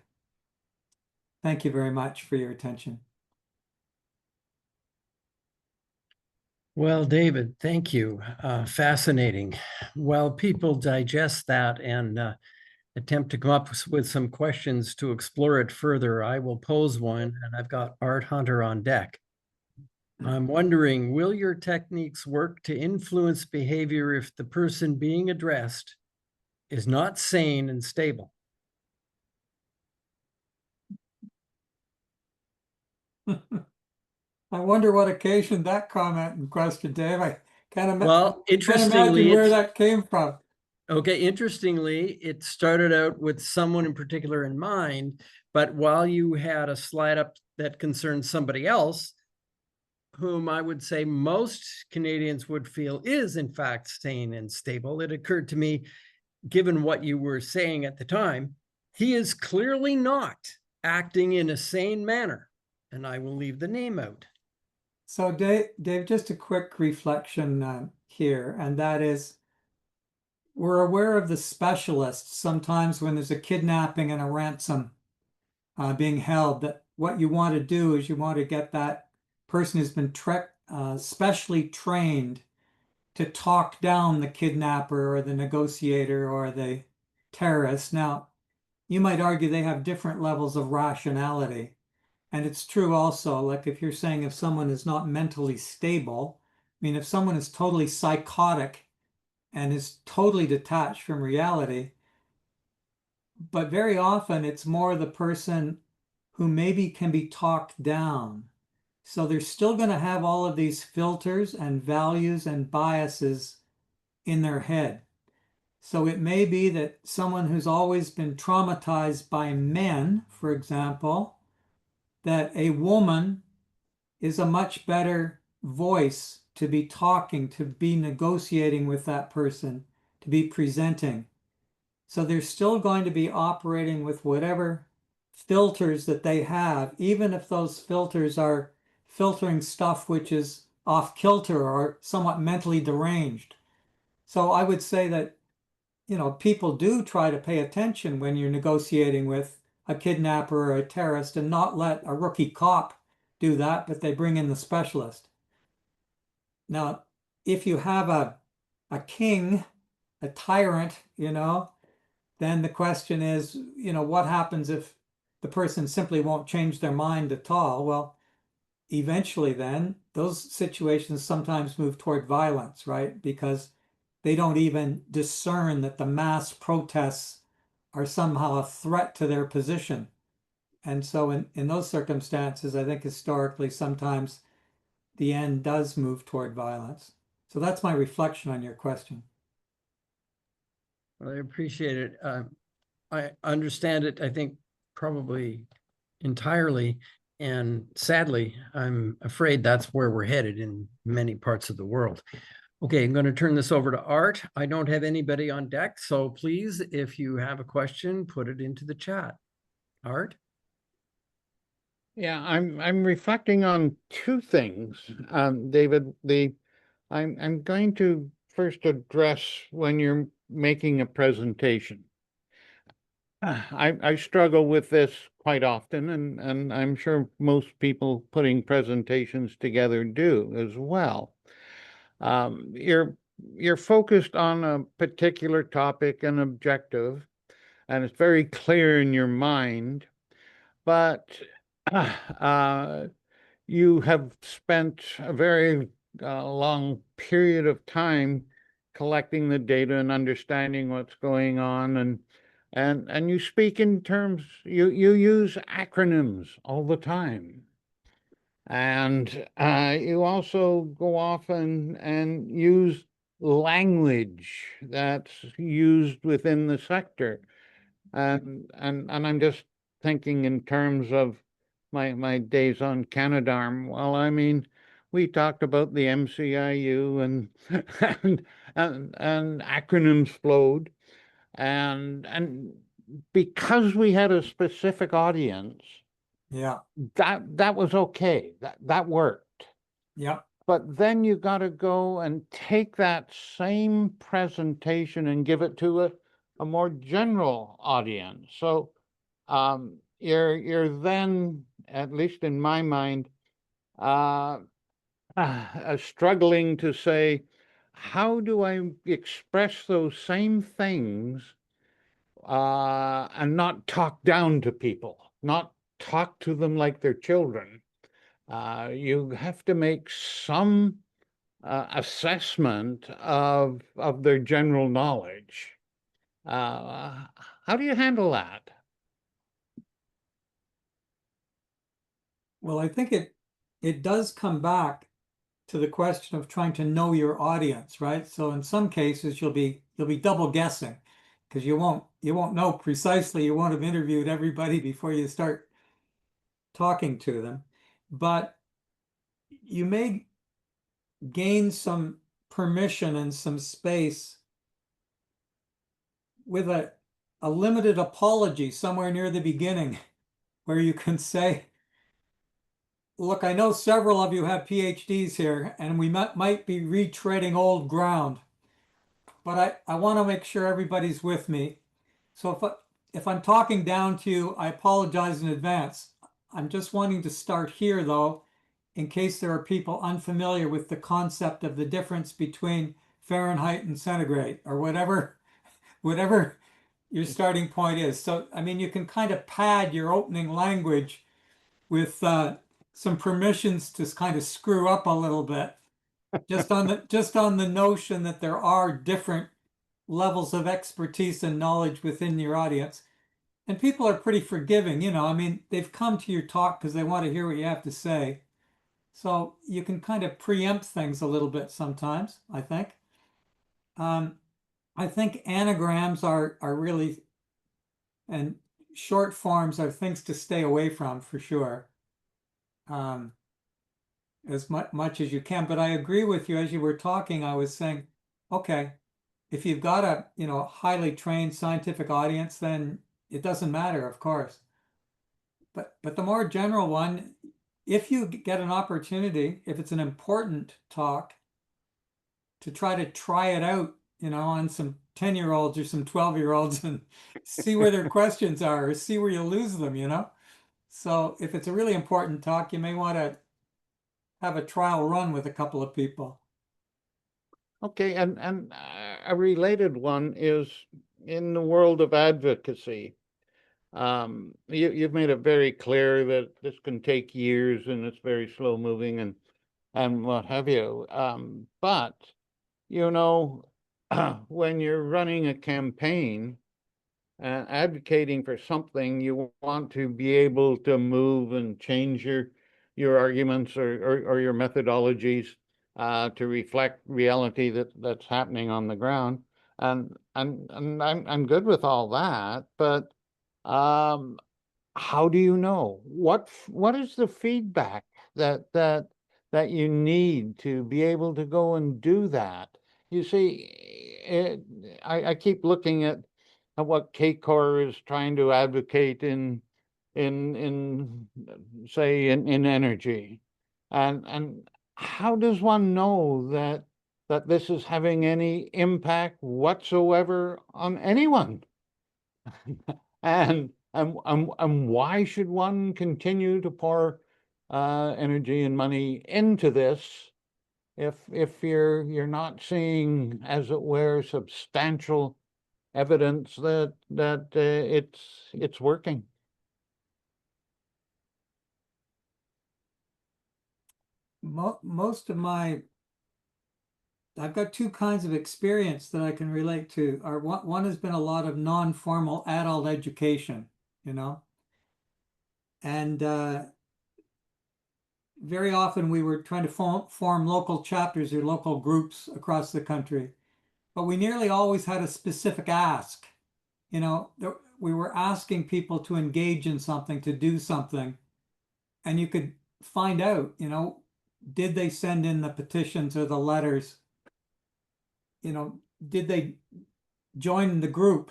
Thank you very much for your attention. Well, David, thank you. Fascinating. While people digest that and attempt to come up with some questions to explore it further, I will pose one, and I've got Art Hunter on deck. I'm wondering, will your techniques work to influence behavior if the person being addressed is not sane and stable? I wonder what occasioned that comment and question, Dave. I can't Well, imagine interestingly, where that came from. Okay, interestingly, it started out with someone in particular in mind, but while you had a slide up that concerned somebody else, whom I would say most Canadians would feel is in fact sane and stable, it occurred to me, given what you were saying at the time, he is clearly not acting in a sane manner, and I will leave the name out. So Dave, just a quick reflection here, and that is, we're aware of the specialists sometimes when there's a kidnapping and a ransom being held, that what you want to do is you want to get that person who's been specially trained to talk down the kidnapper or the negotiator or the terrorist. Now, you might argue they have different levels of rationality. And it's true also, like if you're saying if someone is not mentally stable, I mean, if someone is totally psychotic and is totally detached from reality, but very often it's more the person who maybe can be talked down. So they're still going to have all of these filters and values and biases in their head. So it may be that someone who's always been traumatized by men, for example, that a woman is a much better voice to be talking, to be negotiating with that person, to be presenting. So they're still going to be operating with whatever filters that they have, even if those filters are filtering stuff which is off kilter or somewhat mentally deranged. So I would say that, you know, people do try to pay attention when you're negotiating with a kidnapper or a terrorist and not let a rookie cop do that, but they bring in the specialist. Now, if you have a king, a tyrant, you know, then the question is, you know, what happens if the person simply won't change their mind at all? Well, eventually then those situations sometimes move toward violence, right? Because they don't even discern that the mass protests are somehow a threat to their position. And so in those circumstances, I think historically sometimes the end does move toward violence. So that's my reflection on your question. Well, I appreciate it. I understand it, I think, probably entirely. And sadly, I'm afraid that's where we're headed in many parts of the world. Okay, I'm going to turn this over to Art. I don't have anybody on deck, so please, if you have a question, put it into the chat. Art? Yeah, I'm reflecting on two things, David. I'm going to first address when you're making a presentation. I struggle with this quite often, and I'm sure most people putting presentations together do as well. You're focused on a particular topic and objective, and it's very clear in your mind, but you have spent a very long period of time collecting the data and understanding what's going on, and you speak in terms, you use acronyms all the time, and you also go off and use language that's used within the sector, and I'm just thinking in terms of my days on Canadarm. Well, I mean, we talked about the MCIU and and acronyms flowed, and because we had a specific audience, Yeah. that was okay. That worked. Yeah. But then you got to go and take that same presentation and give it to a more general audience. So you're then, at least in my mind, struggling to say, how do I express those same things and not talk down to people, not talk to them like they're children? You have to make some assessment of their general knowledge. How do you handle that? Well, I think it does come back to the question of trying to know your audience, right? So in some cases you'll be double guessing because you won't know precisely. You won't have interviewed everybody before you start talking to them, but you may gain some permission and some space with a limited apology somewhere near the beginning where you can say, look, I know several of you have PhDs here, and we might be retreading old ground, but I want to make sure everybody's with me. So if I'm talking down to you, I apologize in advance. I'm just wanting to start here, though, in case there are people unfamiliar with the concept of the difference between Fahrenheit and centigrade, or whatever your starting point is. So, I mean, you can kind of pad your opening language with some permissions to kind of screw up a little bit, just on the notion that there are different levels of expertise and knowledge within your audience. And people are pretty forgiving, you know. I mean, they've come to your talk because they want to hear what you have to say. So you can kind of preempt things a little bit sometimes, I think. I think anagrams are really, and short forms are things to stay away from for sure. As much as you can. But I agree with you. As you were talking, I was saying, okay, if you've got a highly trained scientific audience, then it doesn't matter, of course. But the more general one, if you get an opportunity, if it's an important talk, to try it out, on some 10-year-olds or some 12-year-olds and see where their questions are, or see where you lose them. So if it's a really important talk, you may want to have a trial run with a couple of people. Okay, and a related one is in the world of advocacy. You've made it very clear that this can take years and it's very slow moving and what have you. But when you're running a campaign, advocating for something, you want to be able to move and change your arguments or your methodologies to reflect reality that's happening on the ground. And I'm good with all that, but how do you know what is the feedback that you need to be able to go and do that? You see, I keep looking at what CACOR is trying to advocate in say in energy, and how does one know that this is having any impact whatsoever on anyone? And why should one continue to pour energy and money into this if you're not seeing, as it were, substantial evidence that it's working? Most of I've got two kinds of experience that I can relate to. One has been a lot of non-formal adult education, and very often we were trying to form local chapters or local groups across the country, but we nearly always had a specific ask. We were asking people to engage in something, to do something, and you could find out, did they send in the petitions or the letters? You know, did they join the group?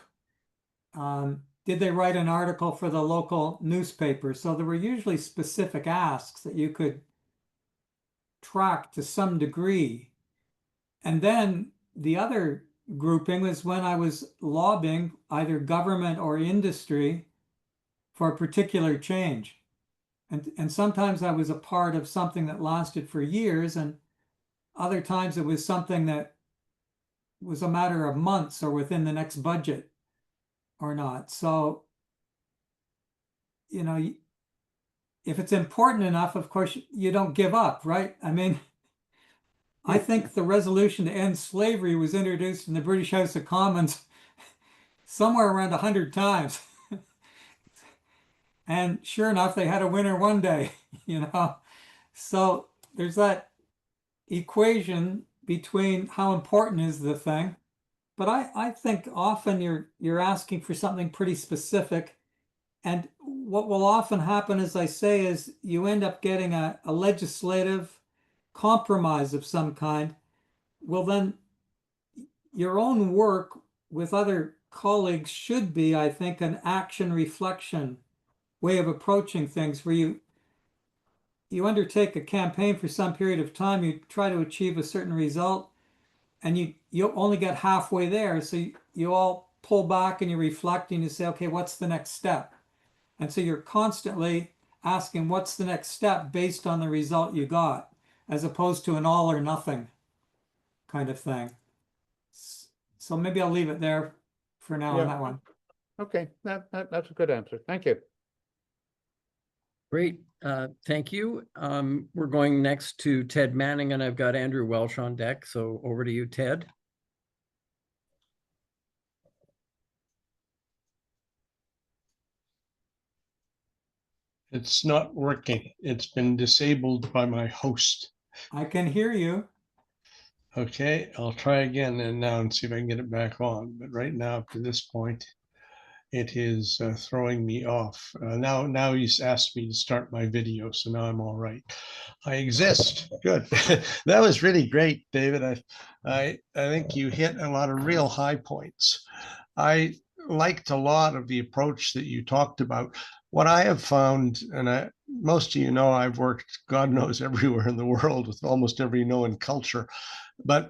Did they write an article for the local newspaper? So there were usually specific asks that you could track to some degree. And then the other grouping was when I was lobbying either government or industry for a particular change. And sometimes I was a part of something that lasted for years, and other times it was something that was a matter of months or within the next budget or not. So, you know, if it's important enough, of course, you don't give up, right? I mean, I think the resolution to end slavery was introduced in the British House of Commons somewhere around 100 times. And sure enough, they had a winner one day, you know. So there's that equation between how important is the thing. But I think often you're asking for something pretty specific. And what will often happen, as I say, is you end up getting a legislative compromise of some kind. Well, then your own work with other colleagues should be, I think, an action reflection way of approaching things where you undertake a campaign for some period of time, you try to achieve a certain result, and you only get halfway there. So you all pull back and you reflect and you say, okay, what's the next step? And so you're constantly asking what's the next step based on the result you got, as opposed to an all or nothing kind of thing. So maybe I'll leave it there for now on that one. Okay, that's a good answer. Thank you. Great, thank you. We're going next to Ted Manning, and I've got Andrew Welsh on deck. So over to you, Ted. It's not working. It's been disabled by my host. I can hear you. Okay, I'll try again and now and see if I can get it back on. But right now, up to this point, it is throwing me off. Now he's asked me to start my video, so now I'm all right. I exist. Good. That was really great, David. I think you hit a lot of real high points. I liked a lot of the approach that you talked about. What I have found, and most of you know, I've worked, God knows, everywhere in the world with almost every known culture, but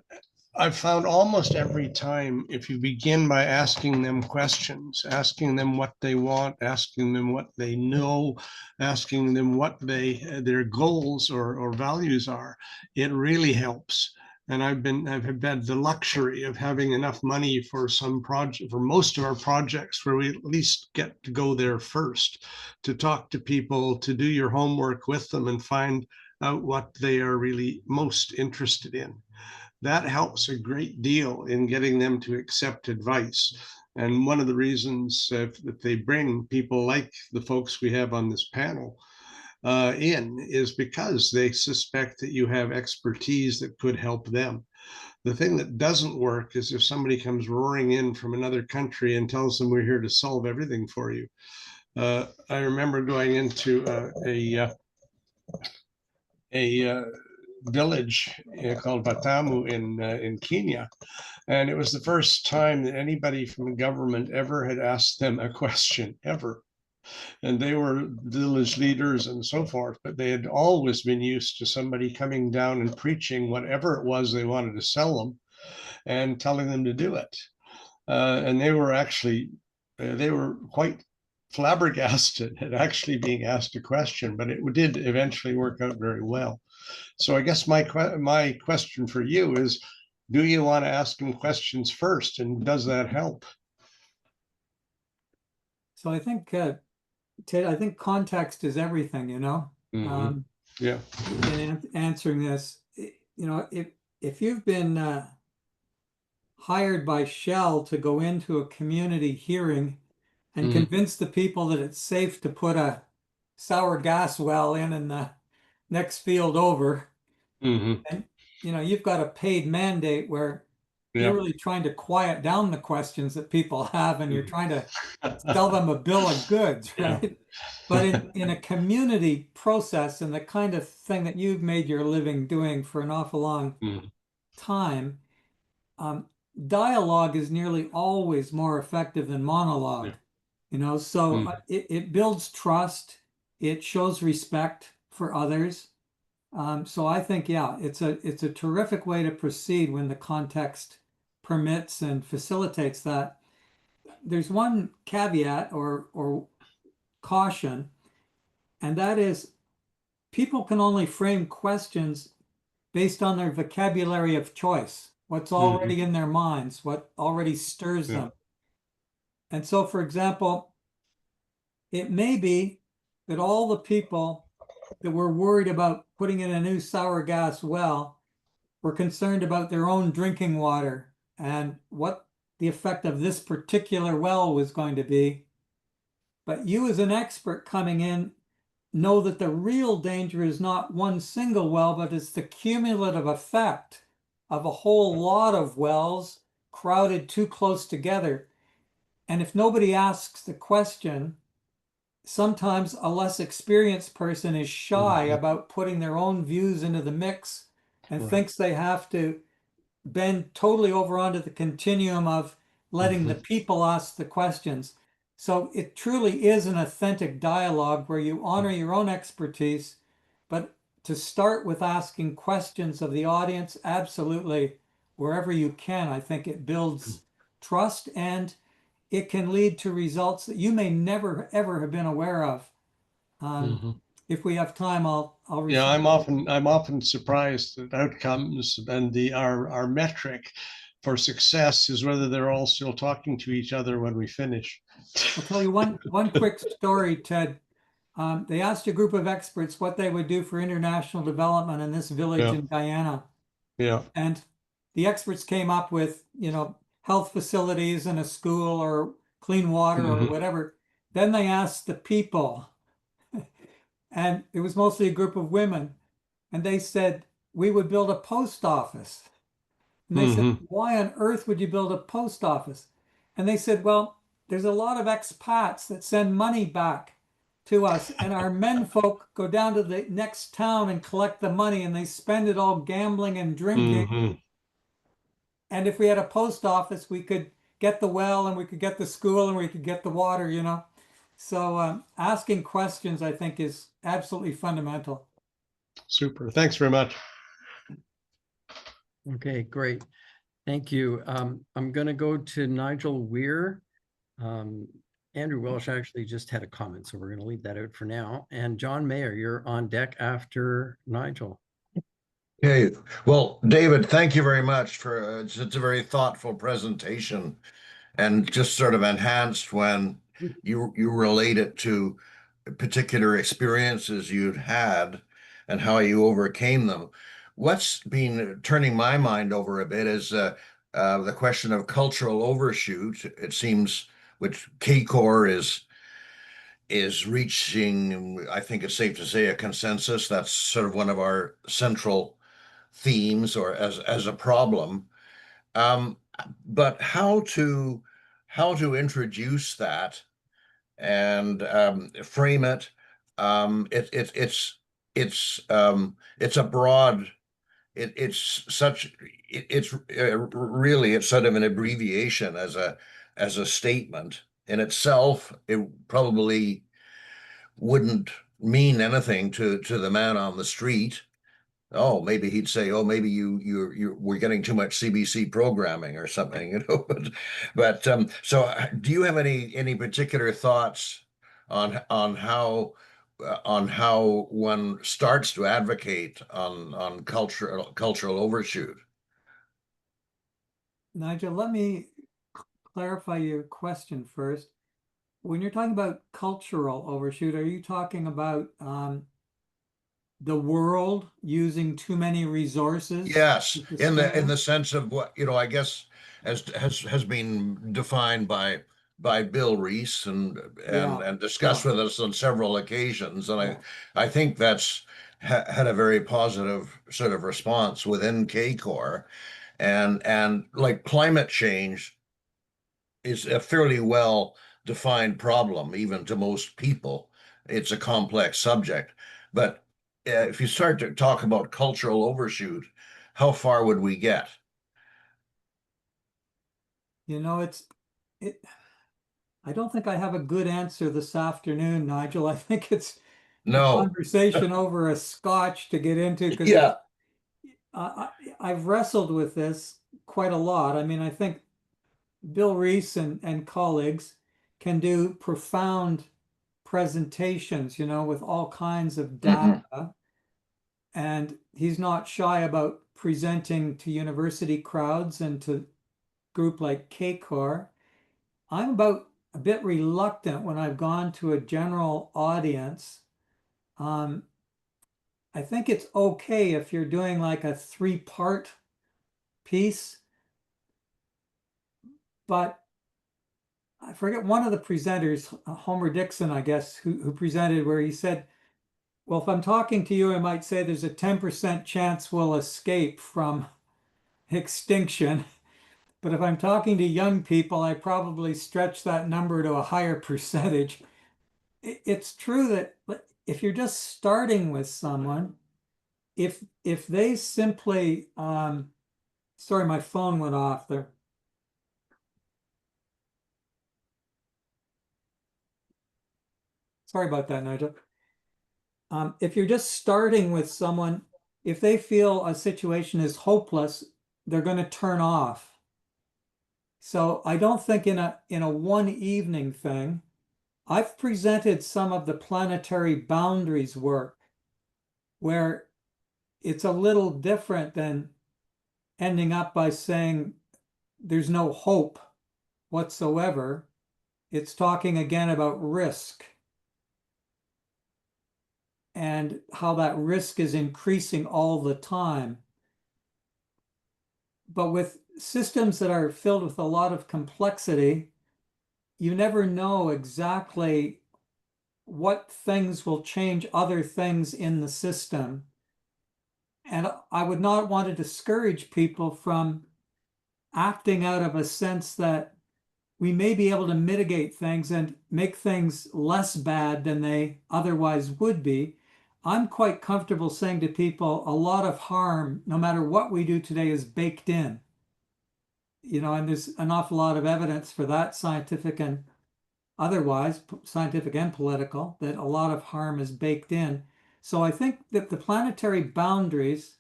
I've found almost every time, if you begin by asking them questions, asking them what they want, asking them what they know, asking them what their goals or values are, it really helps. And I've had the luxury of having enough money for most of our projects where we at least get to go there first, to talk to people, to do your homework with them and find out what they are really most interested in. That helps a great deal in getting them to accept advice. And one of the reasons that they bring people like the folks we have on this panel in is because they suspect that you have expertise that could help them. The thing that doesn't work is if somebody comes roaring in from another country and tells them we're here to solve everything for you. I remember going into a village called Batamu in Kenya, and it was the first time that anybody from the government ever had asked them a question, ever. And they were village leaders and so forth, but they had always been used to somebody coming down and preaching whatever it was they wanted to sell them and telling them to do it. And they were actually, they were quite flabbergasted at actually being asked a question, but it did eventually work out very well. So I guess my question for you is, do you want to ask them questions first, and does that help? So I think, Ted, I think context is everything, you know? Mm-hmm. Yeah. In answering this, you know, if you've been hired by Shell to go into a community hearing and convince the people that it's safe to put a sour gas well in the next field over, and you know, you've got a paid mandate where you're really trying to quiet down the questions that people have, and you're trying to sell them a bill of goods, Yeah. right? But in a community process and the kind of thing that you've made your living doing for an awful long Mm. time, dialogue is nearly always more effective than monologue. Yeah. You know, so Mm. it builds trust, it shows respect for others. So I think, yeah, it's a terrific way to proceed when the context permits and facilitates that. There's one caveat or caution, and that is people can only frame questions based on their vocabulary of choice, what's already in their minds, what already stirs Yeah. them. And so, for example, it may be that all the people that were worried about putting in a new sour gas well were concerned about their own drinking water and what the effect of this particular well was going to be. But you, as an expert coming in, know that the real danger is not one single well, but it's the cumulative effect of a whole lot of wells crowded too close together. And if nobody asks the question, sometimes a less experienced person is shy about putting their own views into the mix and Right. thinks they have to bend totally over onto the continuum of letting the people ask the questions. So it truly is an authentic dialogue where you honor your own expertise, but to start with asking questions of the audience, absolutely, wherever you can, I think it builds trust, and it can lead to results that you may never ever have been aware of. If we have time, I'll Yeah, refer. I'm often surprised at outcomes, and our metric for success is whether they're all still talking to each other when we finish. I'll tell you one quick story, Ted. They asked a group of experts what they would do for international development in this village Yeah. in Guyana. Yeah. And the experts came up with, health facilities and a school or clean water or whatever. Then they asked the people, and it was mostly a group of women, and they said, we would build a post office. And they said, why on earth would you build a post office? And they said, well, there's a lot of expats that send money back to us, and our men folk go down to the next town and collect the money, and they spend it all gambling and drinking. And if we had a post office, we could get the well, and we could get the school, and we could get the water. So asking questions, I think, is absolutely fundamental. Super. Thanks very much. Okay, great. Thank you. I'm going to go to Nigel Weir. Andrew Welsh actually just had a comment, so we're going to leave that out for now. And John Mayer, you're on deck after Nigel. Okay, well, David, thank you very much for it's a very thoughtful presentation, and just sort of enhanced when you relate it to particular experiences you'd had and how you overcame them. What's been turning my mind over a bit is the question of cultural overshoot. It seems, which CACOR is reaching, I think it's safe to say, a consensus. That's sort of one of our central themes, or as a problem. But how to introduce that and frame it. It's a broad. It's really, it's sort of an abbreviation as a statement in itself. It probably wouldn't mean anything to the man on the street. Oh, maybe he'd say, "Oh, maybe you we're getting too much CBC programming or something," So, do you have any particular thoughts on how one starts to advocate on cultural overshoot? Nigel, let me clarify your question first. When you're talking about cultural overshoot, are you talking about the world using too many resources? Yes, in the sense of what, I guess has been defined by Bill Reese and discussed with us on several occasions, and I think that's had a very positive sort of response within CACOR. And like climate change is a fairly well defined problem, even to most people. It's a complex subject. But if you start to talk about cultural overshoot, how far would we get? You know, I don't think I have a good answer this afternoon, Nigel. I think it's a No. conversation over a scotch to get into because Yeah. I've wrestled with this quite a lot. I mean, I think Bill Rees and colleagues can do profound presentations, you know, with all kinds of Mhm. data. And he's not shy about presenting to university crowds and to group like CACOR. I'm about a bit reluctant when I've gone to a general audience. Um, I think it's okay if you're doing like a 3-part piece, but I forget one of the presenters, Homer Dixon, I guess, who presented where he said, well, if I'm talking to you, I might say there's a 10% chance we'll escape from extinction. But if I'm talking to young people, I probably stretch that number to a higher percentage. It's true that if you're just starting with someone, if they simply sorry, my phone went off there. Sorry about that, Nigel. If you're just starting with someone, if they feel a situation is hopeless, they're going to turn off. So I don't think in a one evening thing, I've presented some of the planetary boundaries work where it's a little different than ending up by saying there's no hope whatsoever. It's talking again about risk and how that risk is increasing all the time. But with systems that are filled with a lot of complexity, you never know exactly what things will change other things in the system. And I would not want to discourage people from acting out of a sense that we may be able to mitigate things and make things less bad than they otherwise would be. I'm quite comfortable saying to people, a lot of harm, no matter what we do today, is baked in. You know, and there's an awful lot of evidence for that, scientific and otherwise, scientific and political, that a lot of harm is baked in. So I think that the planetary boundaries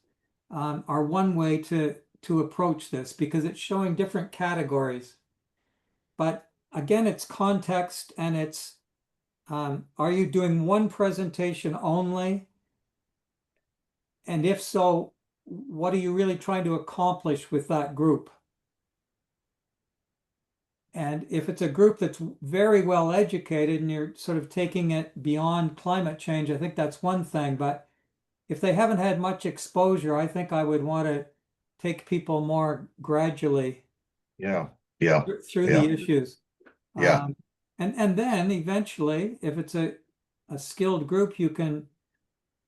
are one way to approach this because it's showing different categories. But again, it's context and it's are you doing one presentation only? And if so, what are you really trying to accomplish with that group? And if it's a group that's very well educated and you're sort of taking it beyond climate change, I think that's one thing. But if they haven't had much exposure, I think I would want to take people more gradually Yeah. Yeah. through Yeah. the issues. Yeah. And then eventually, if it's a skilled group, you can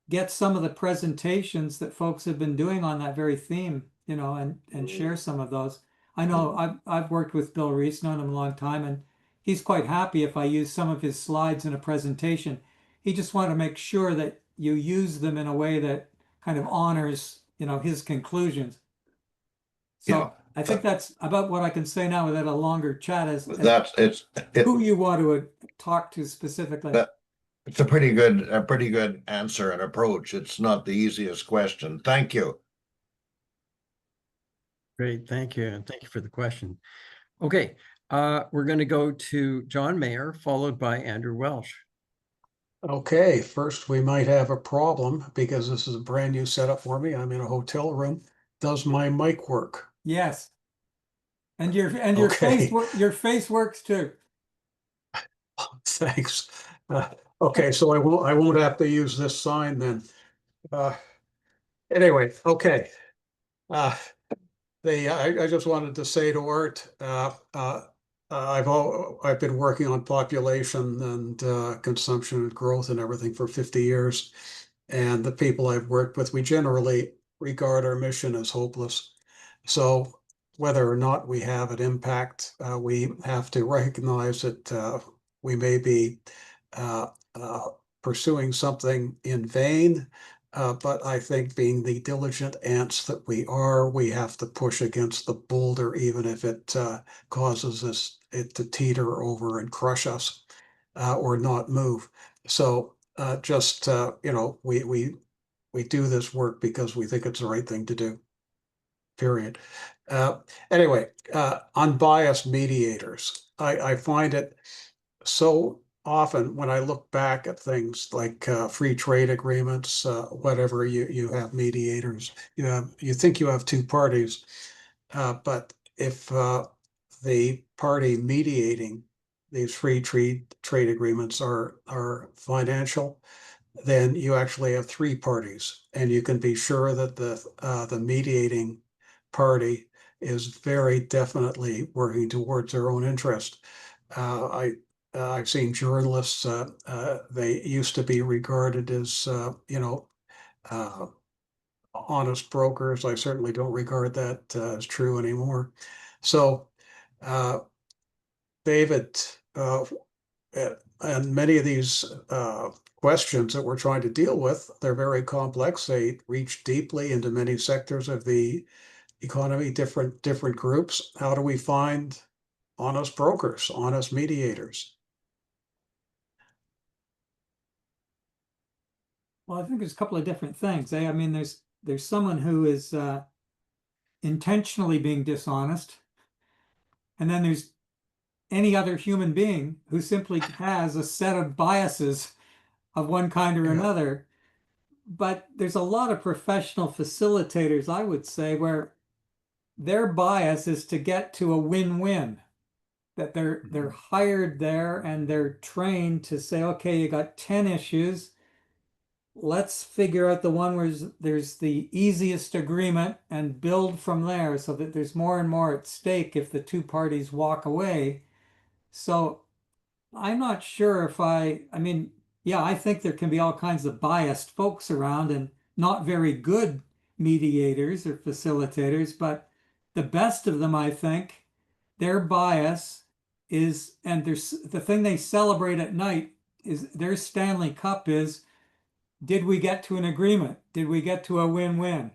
get some of the presentations that folks have been doing on that very theme, you know, and share some of those. I know I've worked with Bill Rees, known him a long time, and he's quite happy if I use some of his slides in a presentation. He just wanted to make sure that you use them in a way that kind of honors, you know, his conclusions. Yeah. So I think that's about what I can say now without a longer chat as It's who you want to talk to specifically. it's a pretty good answer and approach. It's not the easiest question. Thank you. Great, thank you, and thank you for the question. Okay, we're going to go to John Mayer, followed by Andrew Welsh. Okay, first we might have a problem because this is a brand new setup for me. I'm in a hotel room. Does my mic work? Yes. And your Okay. your face works too. Thanks. Okay, so I won't have to use this sign then. Anyway, okay. I just wanted to say to Art, I've been working on population and consumption and growth and everything for 50 years, and the people I've worked with, we generally regard our mission as hopeless. So whether or not we have an impact, we have to recognize that we may be pursuing something in vain. But I think being the diligent ants that we have to push against the boulder, even if it causes it to teeter over and crush us or not move. So just, we do this work because we think it's the right thing to do, period. Anyway, unbiased mediators. I find it so often when I look back at things like free trade agreements, whatever, you have mediators. You think you have two parties, but if the party mediating these free trade agreements are financial, then you actually have three parties, and you can be sure that the mediating party is very definitely working towards their own interest. I've seen journalists, they used to be regarded as, honest brokers. I certainly don't regard that as true anymore. So, David, and many of these questions that we're trying to deal with, they're very complex. They reach deeply into many sectors of the economy, different groups. How do we find honest brokers, honest mediators? Well, I think there's a couple of different things. I mean, there's someone who is intentionally being dishonest, and then there's any other human being who simply has a set of biases of one kind or another. But there's a lot of professional facilitators, I would say, where their bias is to get to a win-win. That they're hired there and they're trained to say, okay, you got 10 issues. Let's figure out the one where there's the easiest agreement and build from there so that there's more and more at stake if the two parties walk away. So I'm not sure if I mean, yeah, I think there can be all kinds of biased folks around and not very good mediators or facilitators, but the best of them, I think, their bias is, and there's the thing they celebrate at night is their Stanley Cup is, did we get to an agreement? Did we get to a win-win?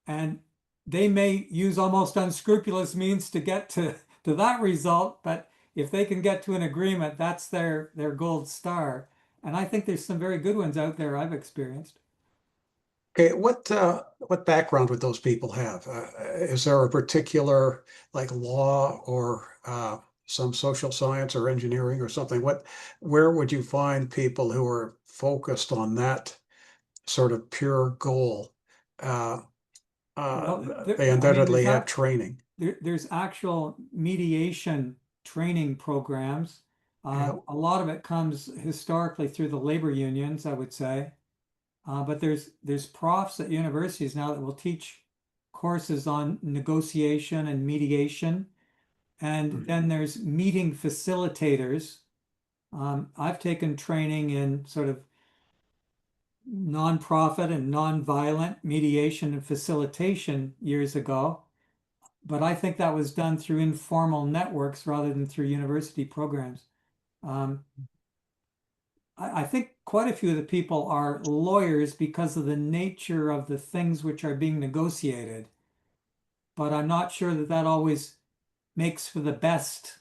And they may use almost unscrupulous means to get to that result, but if they can get to an agreement, that's their gold star. And I think there's some very good ones out there I've experienced. Okay, what background would those people have? Is there a particular like law or some social science or engineering or something? Where would you find people who are focused on that sort of pure goal? They undoubtedly have training. There's actual mediation training programs. A lot of it comes historically through the labor unions, I would say. But there's profs at universities now that will teach courses on negotiation and mediation. And then there's meeting facilitators. I've taken training in sort of nonprofit and nonviolent mediation and facilitation years ago. But I think that was done through informal networks rather than through university programs. I think quite a few of the people are lawyers because of the nature of the things which are being negotiated. But I'm not sure that that always makes for the best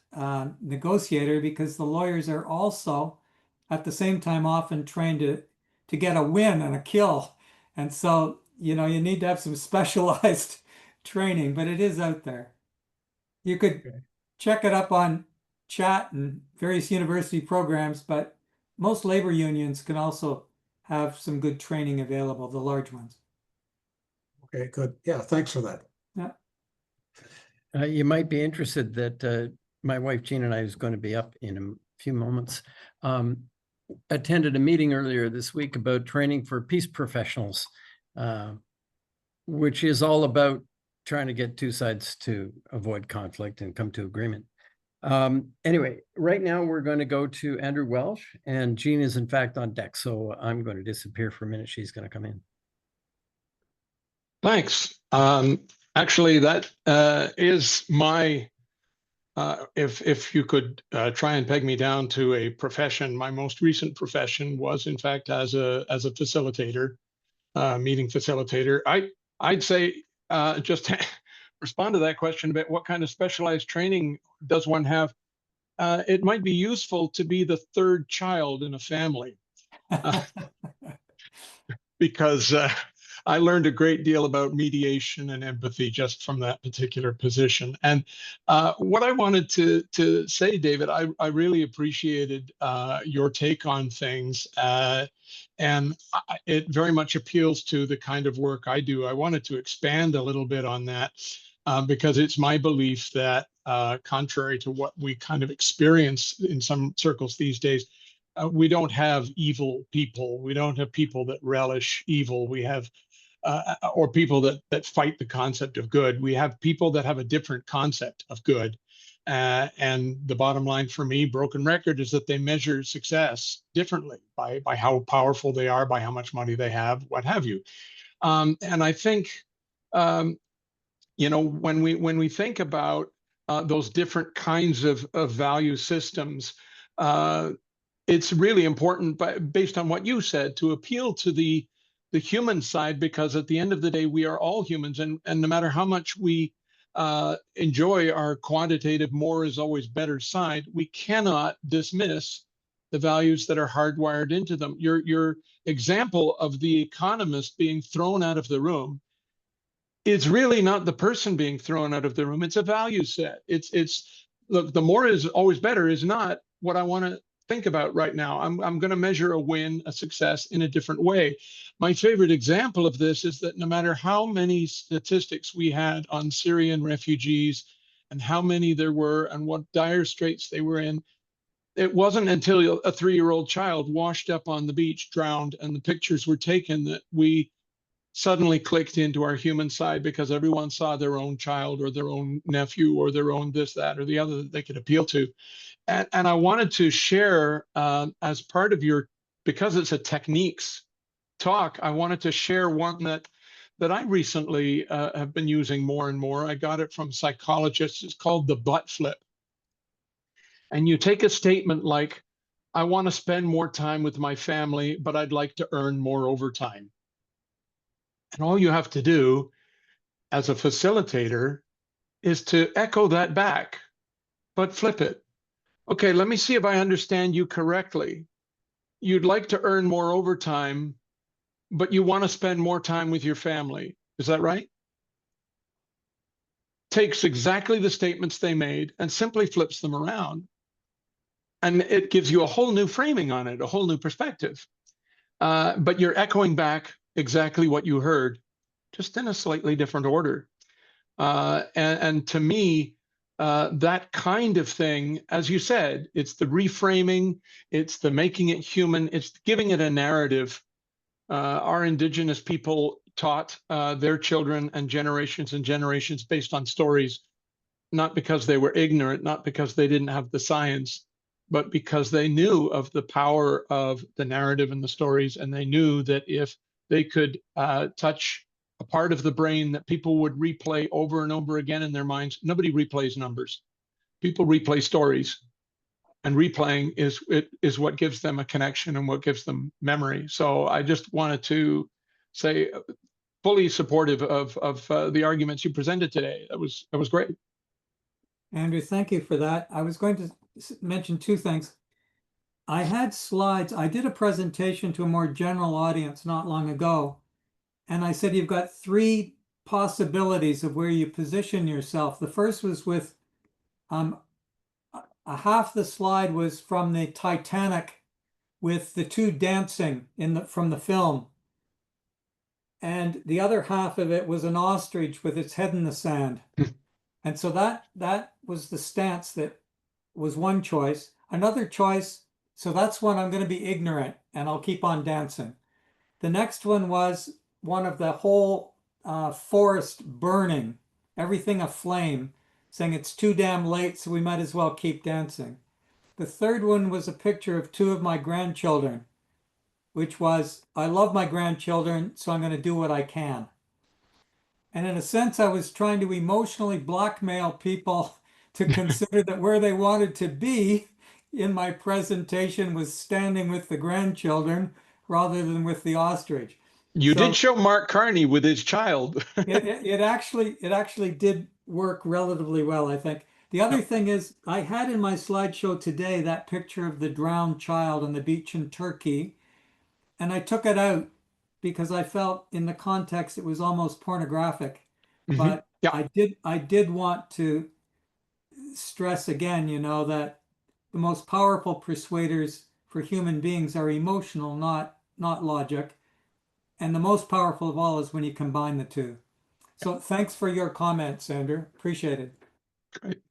negotiator, because the lawyers are also at the same time often trained to get a win and a kill. And so, you need to have some specialized training, but it is out there. You could check it up on chat and various university programs, but most labor unions can also have some good training available, the large ones. Okay, good. Yeah, thanks for that. Yeah. You might be interested that my wife Jean and I is going to be up in a few moments. Attended a meeting earlier this week about training for peace professionals, which is all about trying to get two sides to avoid conflict and come to agreement. Anyway, right now we're going to go to Andrew Welsh, and Jean is in fact on deck, so I'm going to disappear for a minute. She's going to come in. Thanks. Actually, that is my, if you could try and peg me down to a profession, my most recent profession was in fact as a facilitator, meeting facilitator. I'd say just respond to that question a bit. What kind of specialized training does one have? It might be useful to be the third child in a family. Because I learned a great deal about mediation and empathy just from that particular position. And what I wanted to say, David, I really appreciated your take on things. And it very much appeals to the kind of work I do. I wanted to expand a little bit on that because it's my belief that contrary to what we kind of experience in some circles these days, we don't have evil people. We don't have people that relish evil. We have, or people that fight the concept of good. We have people that have a different concept of good. And the bottom line for me, broken record, is that they measure success differently by how powerful they are, by how much money they have, what have you. And I think, when we think about those different kinds of value systems, it's really important, based on what you said, to appeal to the human side, because at the end of the day, we are all humans, and no matter how much we enjoy our quantitative more is always better side, we cannot dismiss the values that are hardwired into them. Your example of the economist being thrown out of the room is really not the person being thrown out of the room. It's a value set. Look, the more is always better is not what I want to think about right now. I'm going to measure a win, a success in a different way. My favorite example of this is that no matter how many statistics we had on Syrian refugees and how many there were and what dire straits they were in, it wasn't until a 3-year-old child washed up on the beach, drowned, and the pictures were taken that we suddenly clicked into our human side, because everyone saw their own child or their own nephew or their own this, that, or the other that they could appeal to. And I wanted to share as part of your, because it's a techniques talk, I wanted to share one that I recently have been using more and more. I got it from psychologists. It's called the butt flip. And you take a statement like, I want to spend more time with my family, but I'd like to earn more overtime. And all you have to do as a facilitator is to echo that back, but flip it. Okay, let me see if I understand you correctly. You'd like to earn more overtime, but you want to spend more time with your family. Is that right? Takes exactly the statements they made and simply flips them around. And it gives you a whole new framing on it, a whole new perspective. But you're echoing back exactly what you heard, just in a slightly different order. And to me, that kind of thing, as you said, it's the reframing, it's the making it human, it's giving it a narrative. Our Indigenous people taught their children and generations based on stories, not because they were ignorant, not because they didn't have the science, but because they knew of the power of the narrative and the stories, and they knew that if they could touch a part of the brain that people would replay over and over again in their minds. Nobody replays numbers. People replay stories, and replaying is what gives them a connection and what gives them memory. So I just wanted to say, fully supportive of the arguments you presented today. That was great. Andrew, thank you for that. I was going to mention 2 things. I had slides. I did a presentation to a more general audience not long ago. And I said, you've got 3 possibilities of where you position yourself. The first was with half the slide was from the Titanic with the 2 dancing from the film. And the other half of it was an ostrich with its head in the sand. And so that was the stance that was one choice. Another choice, so that's one I'm going to be ignorant and I'll keep on dancing. The next one was one of the whole forest burning, everything aflame, saying it's too damn late, so we might as well keep dancing. The third one was a picture of 2 of my grandchildren, which was, I love my grandchildren, so I'm going to do what I can. And in a sense, I was trying to emotionally blackmail people to consider that where they wanted to be in my presentation was standing with the grandchildren rather than with the ostrich. You So did show Mark Carney with his child. it actually did work relatively well, I think. The other thing is, I had in my slideshow today that picture of the drowned child on the beach in Turkey, and I took it out because I felt in the context it was almost pornographic. But Yeah. I did want to stress again, that the most powerful persuaders for human beings are emotional, not logic. And the most powerful of all is when you combine the two. So thanks for your comments, Sandra. Appreciate it. Great.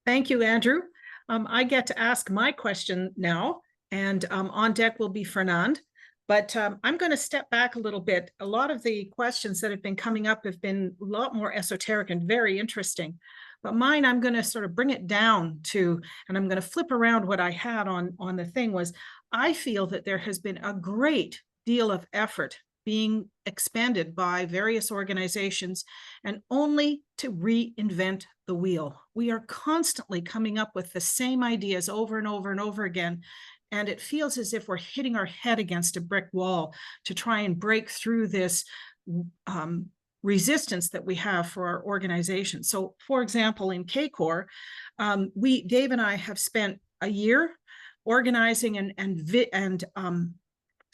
Thank you, Andrew. I get to ask my question now, and on deck will be Fernand. But I'm going to step back a little bit. A lot of the questions that have been coming up have been a lot more esoteric and very interesting. But mine, I'm going to sort of bring it down to, and I'm going to flip around what I had on the thing was, I feel that there has been a great deal of effort being expended by various organizations and only to reinvent the wheel. We are constantly coming up with the same ideas over and over and over again. And it feels as if we're hitting our head against a brick wall to try and break through this resistance that we have for our organization. So, for example, in CACOR, Dave and I have spent a year organizing and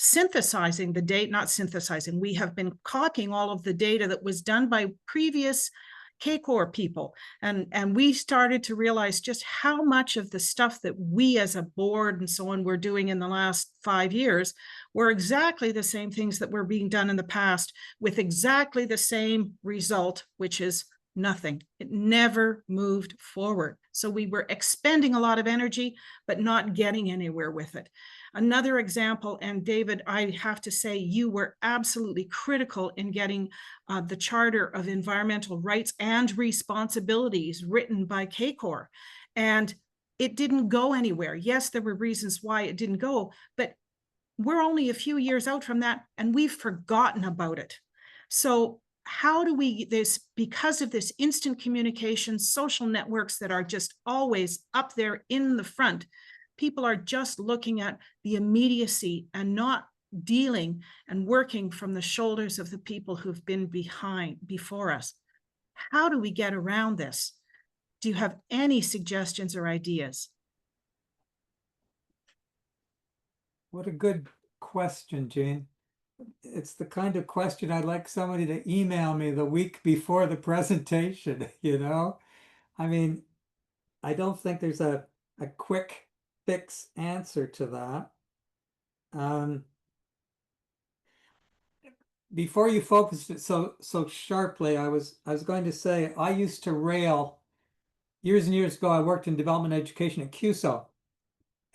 synthesizing the data, not synthesizing, we have been copying all of the data that was done by previous CACOR people. And we started to realize just how much of the stuff that we as a board and so on were doing in the last 5 years were exactly the same things that were being done in the past with exactly the same result, which is nothing. It never moved forward. So we were expending a lot of energy, but not getting anywhere with it. Another example, and David, I have to say, you were absolutely critical in getting the Charter of Environmental Rights and Responsibilities written by CACOR. And it didn't go anywhere. Yes, there were reasons why it didn't go, but we're only a few years out from that, and we've forgotten about it. So how do we, because of this instant communication, social networks that are just always up there in the front, people are just looking at the immediacy and not dealing and working from the shoulders of the people who've been before us. How do we get around this? Do you have any suggestions or ideas? What a good question, Jane. It's the kind of question I'd like somebody to email me the week before the presentation, I mean, I don't think there's a quick fix answer to that. Before you focused it so sharply, I was going to say I used to rail years and years ago. I worked in development education at CUSO,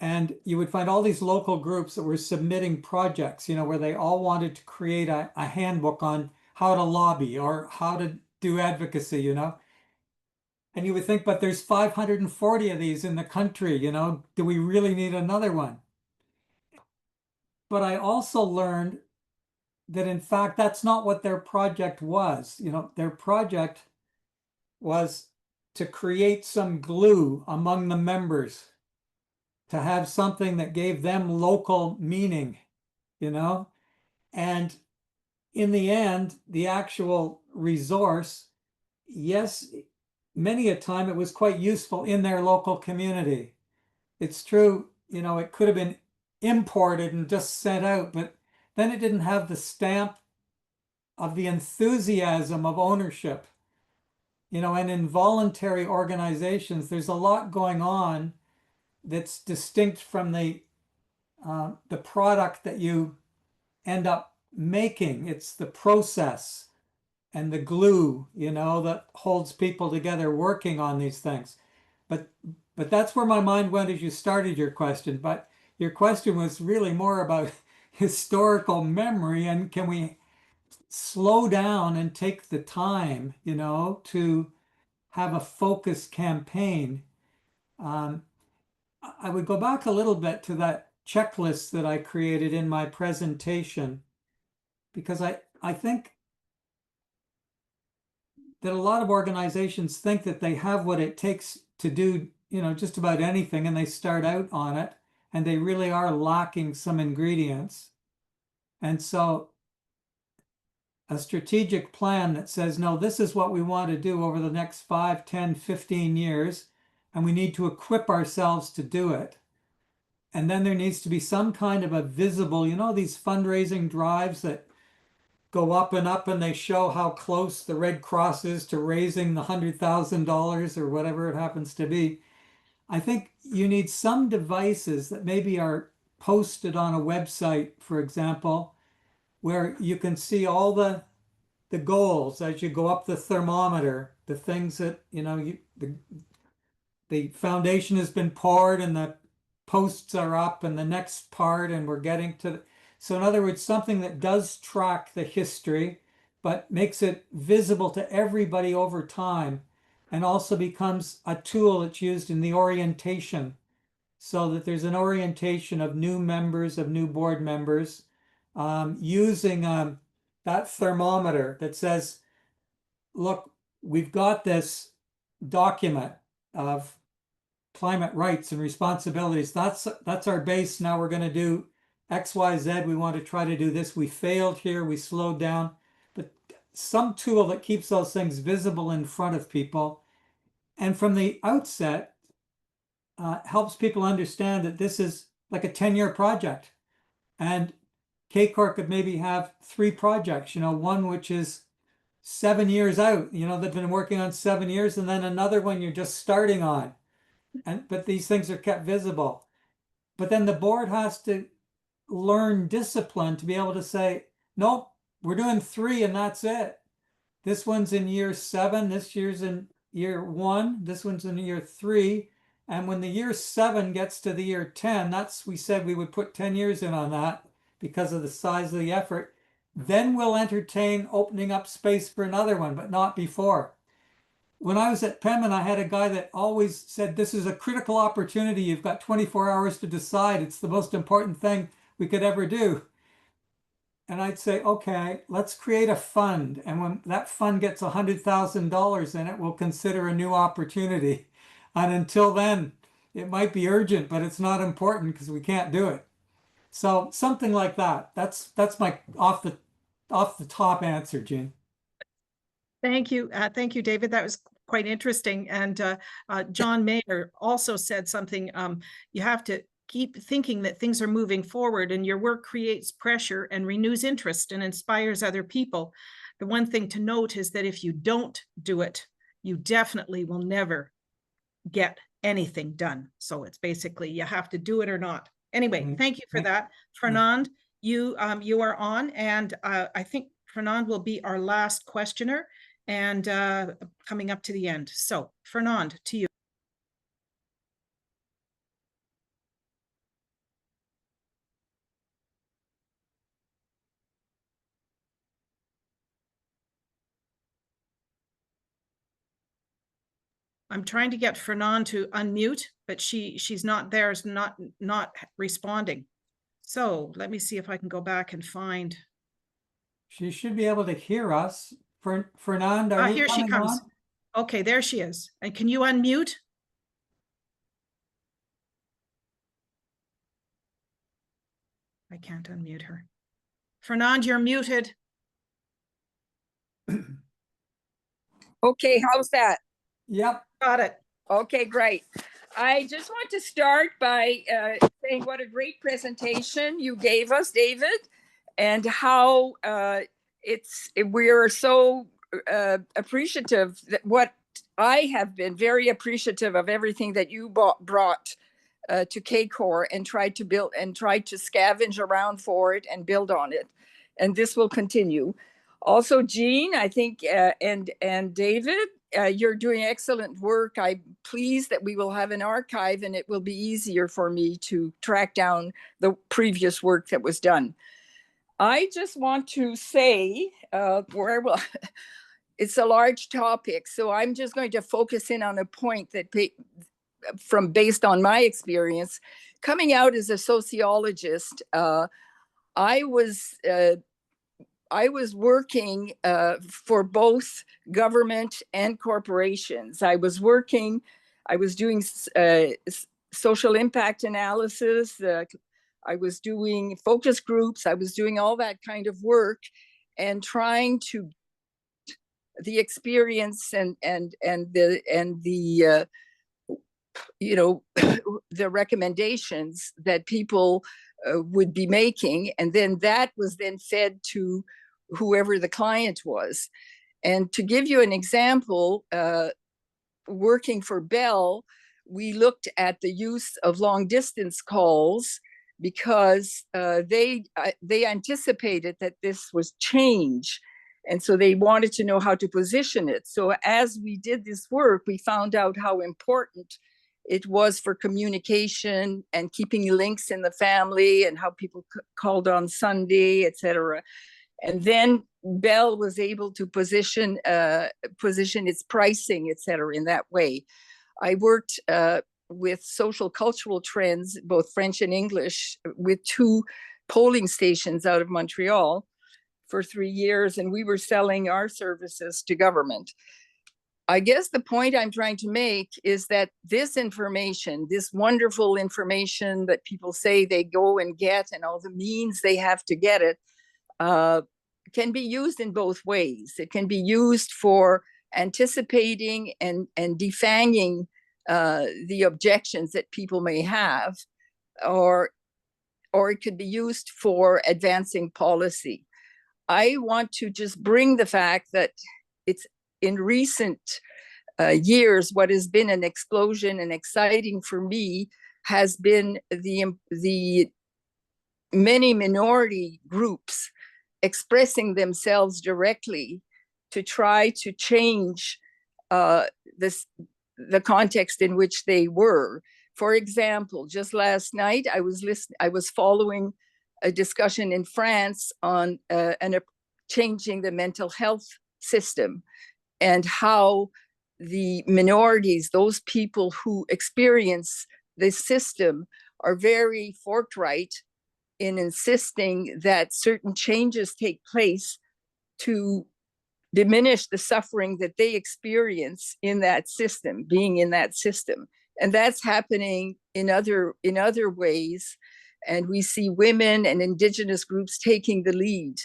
and you would find all these local groups that were submitting projects, where they all wanted to create a handbook on how to lobby or how to do advocacy, And you would think, but there's 540 of these in the country, do we really need another one? But I also learned that in fact, that's not what their project was. Their project was to create some glue among the members, to have something that gave them local meaning, and in the end, the actual resource, yes, many a time it was quite useful in their local community. It's true, it could have been imported and just sent out, but then it didn't have the stamp of the enthusiasm of ownership. And in voluntary organizations, there's a lot going on that's distinct from the product that you end up making. It's the process and the glue, that holds people together working on these things. But that's where my mind went as you started your question. But your question was really more about historical memory, and can we slow down and take the time, to have a focused campaign. I would go back a little bit to that checklist that I created in my presentation, because I think that a lot of organizations think that they have what it takes to do, just about anything, and they start out on it, and they really are lacking some ingredients. And so a strategic plan that says, no, this is what we want to do over the next 5, 10, 15 years, and we need to equip ourselves to do it. And then there needs to be some kind of a visible, these fundraising drives that go up and they show how close the Red Cross is to raising the $100,000 or whatever it happens to be. I think you need some devices that maybe are posted on a website, for example, where you can see all the goals as you go up the thermometer, the things that, the foundation has been poured and the posts are up and the next part and we're getting to so in other words, something that does track the history but makes it visible to everybody over time, and also becomes a tool that's used in the orientation, so that there's an orientation of new members, of new board members, using that thermometer that says, look, we've got this document of climate rights and responsibilities. That's our base. Now we're going to do X, Y, Z. We want to try to do this. We failed here. We slowed down. But some tool that keeps those things visible in front of people, and from the outset helps people understand that this is like a 10-year project. And CACOR could maybe have 3 projects, one which is 7 years out, they've been working on 7 years, and then another one you're just starting on. But these things are kept visible. But then the board has to learn discipline to be able to say, nope, we're doing 3 and that's it. This one's in year 7, this year's in year 1, this one's in year 3. And when the year 7 gets to the year 10, we said we would put 10 years in on that because of the size of the effort. Then we'll entertain opening up space for another one, but not before. When I was at Pembina, I had a guy that always said, this is a critical opportunity. You've got 24 hours to decide. It's the most important thing we could ever do. And I'd say, okay, let's create a fund. And when that fund gets $100,000 in it, we'll consider a new opportunity. And until then, it might be urgent, but it's not important because we can't do it. So something like that. That's my off the top answer, Jean. Thank you. Thank you, David. That was quite interesting. And John Mayer also said something, you have to keep thinking that things are moving forward and your work creates pressure and renews interest and inspires other people. The one thing to note is that if you don't do it, you definitely will never get anything done. So it's basically, you have to do it or not. Anyway, thank you for that. Fernand, you are on, and I think Fernand will be our last questioner and coming up to the end. So Fernand, to you. I'm trying to get Fernand to unmute, but she's not there, is not responding. So let me see if I can go back and find. She should be able to hear us. Fernand, are you here she comes. on? Okay, there she is. And can you unmute? I can't unmute her. Fernand, you're muted. Okay, how's that? Yep. Got it. Okay, great. I just want to start by saying what a great presentation you gave us, David, and how we're so appreciative that I have been very appreciative of everything that you brought to CACOR and tried to build and tried to scavenge around for it and build on it. And this will continue. Also, Jean, I think, and David, you're doing excellent work. I'm pleased that we will have an archive and it will be easier for me to track down the previous work that was done. I just want to say, it's a large topic, so I'm just going to focus in on a point that based on my experience, coming out as a sociologist, I I was working for both government and corporations. I was doing social impact analysis. I was doing focus groups. I was doing all that kind of work and trying to the experience and the you know the recommendations that people would be making, and then that was then fed to whoever the client was. And to give you an example, working for Bell, we looked at the use of long distance calls because they anticipated that this was change. And so they wanted to know how to position it. So as we did this work, we found out how important it was for communication and keeping links in the family and how people called on Sunday, etc. And then Bell was able to position its pricing, etc. in that way. I worked with social cultural trends, both French and English, with 2 polling stations out of Montreal for 3 years, and we were selling our services to government. I guess the point I'm trying to make is that this information, this wonderful information that people say they go and get and all the means they have to get it, can be used in both ways. It can be used for anticipating and defanging the objections that people may have, or it could be used for advancing policy. I want to just bring the fact that it's in recent years, what has been an explosion and exciting for me has been the many minority groups expressing themselves directly to try to change the context in which they were. For example, just last night, I was following a discussion in France on changing the mental health system, and how the minorities, those people who experience this system, are very forthright in insisting that certain changes take place to diminish the suffering that they experience in that system, being in that system. And that's happening in other ways. And we see women and Indigenous groups taking the lead.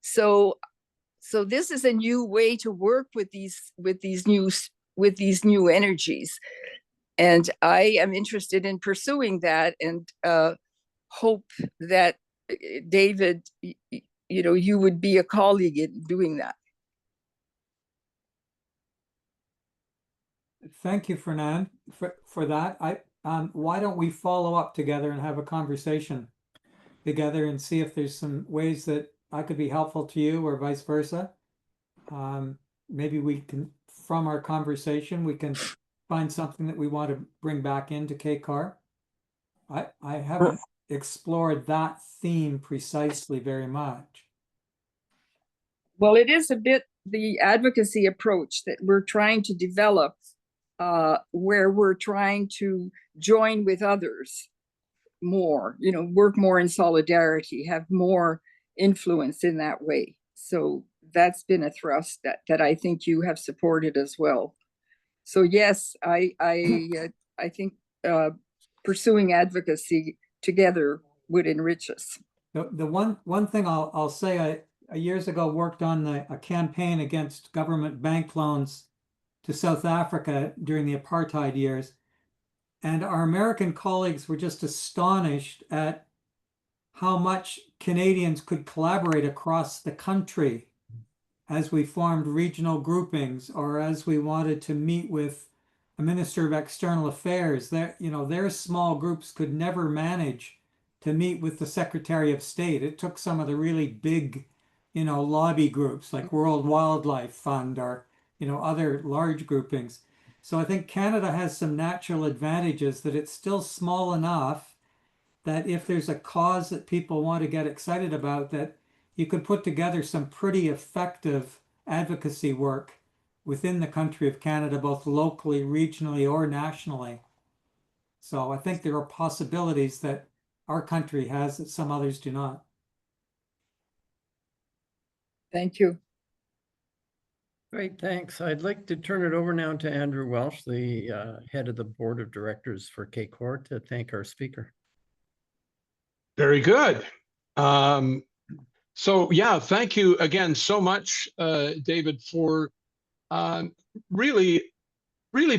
So this is a new way to work with these new energies, and I am interested in pursuing that, and hope that David, you would be a colleague in doing that. Thank you, Fernand, for that. Why don't we follow up together and have a conversation together and see if there's some ways that I could be helpful to you or vice versa. Maybe we can, from our conversation, we can find something that we want to bring back into CACOR. I haven't explored that theme precisely very much. Well, it is a bit the advocacy approach that we're trying to develop, where we're trying to join with others more, work more in solidarity, have more influence in that way. So that's been a thrust that I think you have supported as well. So yes, I think pursuing advocacy together would enrich us. The one thing I'll say, I years ago worked on a campaign against government bank loans to South Africa during the apartheid years. And our American colleagues were just astonished at how much Canadians could collaborate across the country as we formed regional groupings, or as we wanted to meet with a Minister of External Affairs. Their small groups could never manage to meet with the Secretary of State. It took some of the really big, lobby groups like World Wildlife Fund, or, other large groupings. So I think Canada has some natural advantages, that it's still small enough that if there's a cause that people want to get excited about, that you could put together some pretty effective advocacy work within the country of Canada, both locally, regionally, or nationally. So I think there are possibilities that our country has that some others do not. Thank you. Great, thanks. I'd like to turn it over now to Andrew Welsh, the head of the board of directors for CACOR, to thank our speaker. Very good. So yeah, thank you again so much, David, for really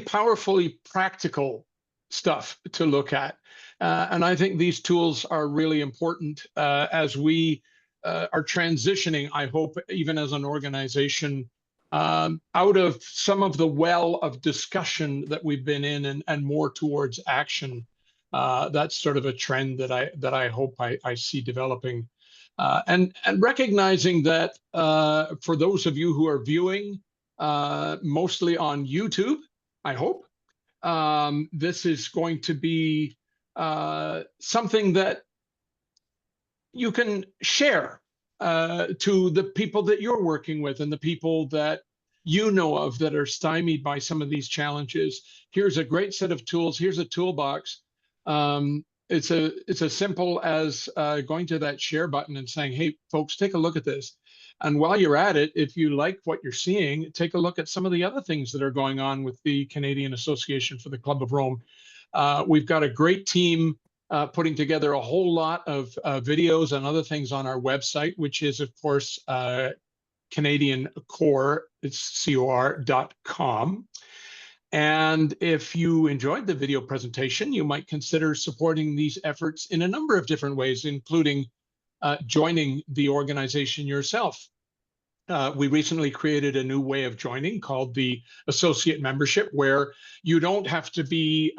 powerfully practical stuff to look at. And I think these tools are really important as we are transitioning, I hope, even as an organization, out of some of the well of discussion that we've been in and more towards action. That's sort of a trend that I hope I see developing. And recognizing that for those of you who are viewing mostly on YouTube, I hope, this is going to be something that you can share to the people that you're working with and the people that you know of that are stymied by some of these challenges. Here's a great set of tools. Here's a toolbox. It's as simple as going to that share button and saying, hey, folks, take a look at this. And while you're at it, if you like what you're seeing, take a look at some of the other things that are going on with the Canadian Association for the Club of Rome. We've got a great team putting together a whole lot of videos and other things on our website, which is, of course, Canadian COR, it's COR.com. And if you enjoyed the video presentation, you might consider supporting these efforts in a number of different ways, including joining the organization yourself. We recently created a new way of joining called the associate membership, where you don't have to be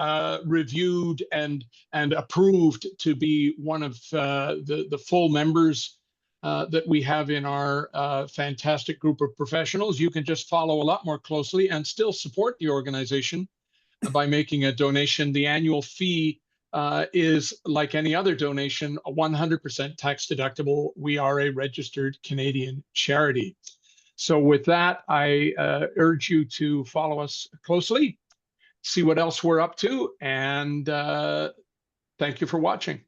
reviewed and approved to be one of the full members that we have in our fantastic group of professionals. You can just follow a lot more closely and still support the organization by making a donation. The annual fee is, like any other donation, 100% tax deductible. We are a registered Canadian charity. So with that, I urge you to follow us closely, see what else we're up to, and thank you for watching.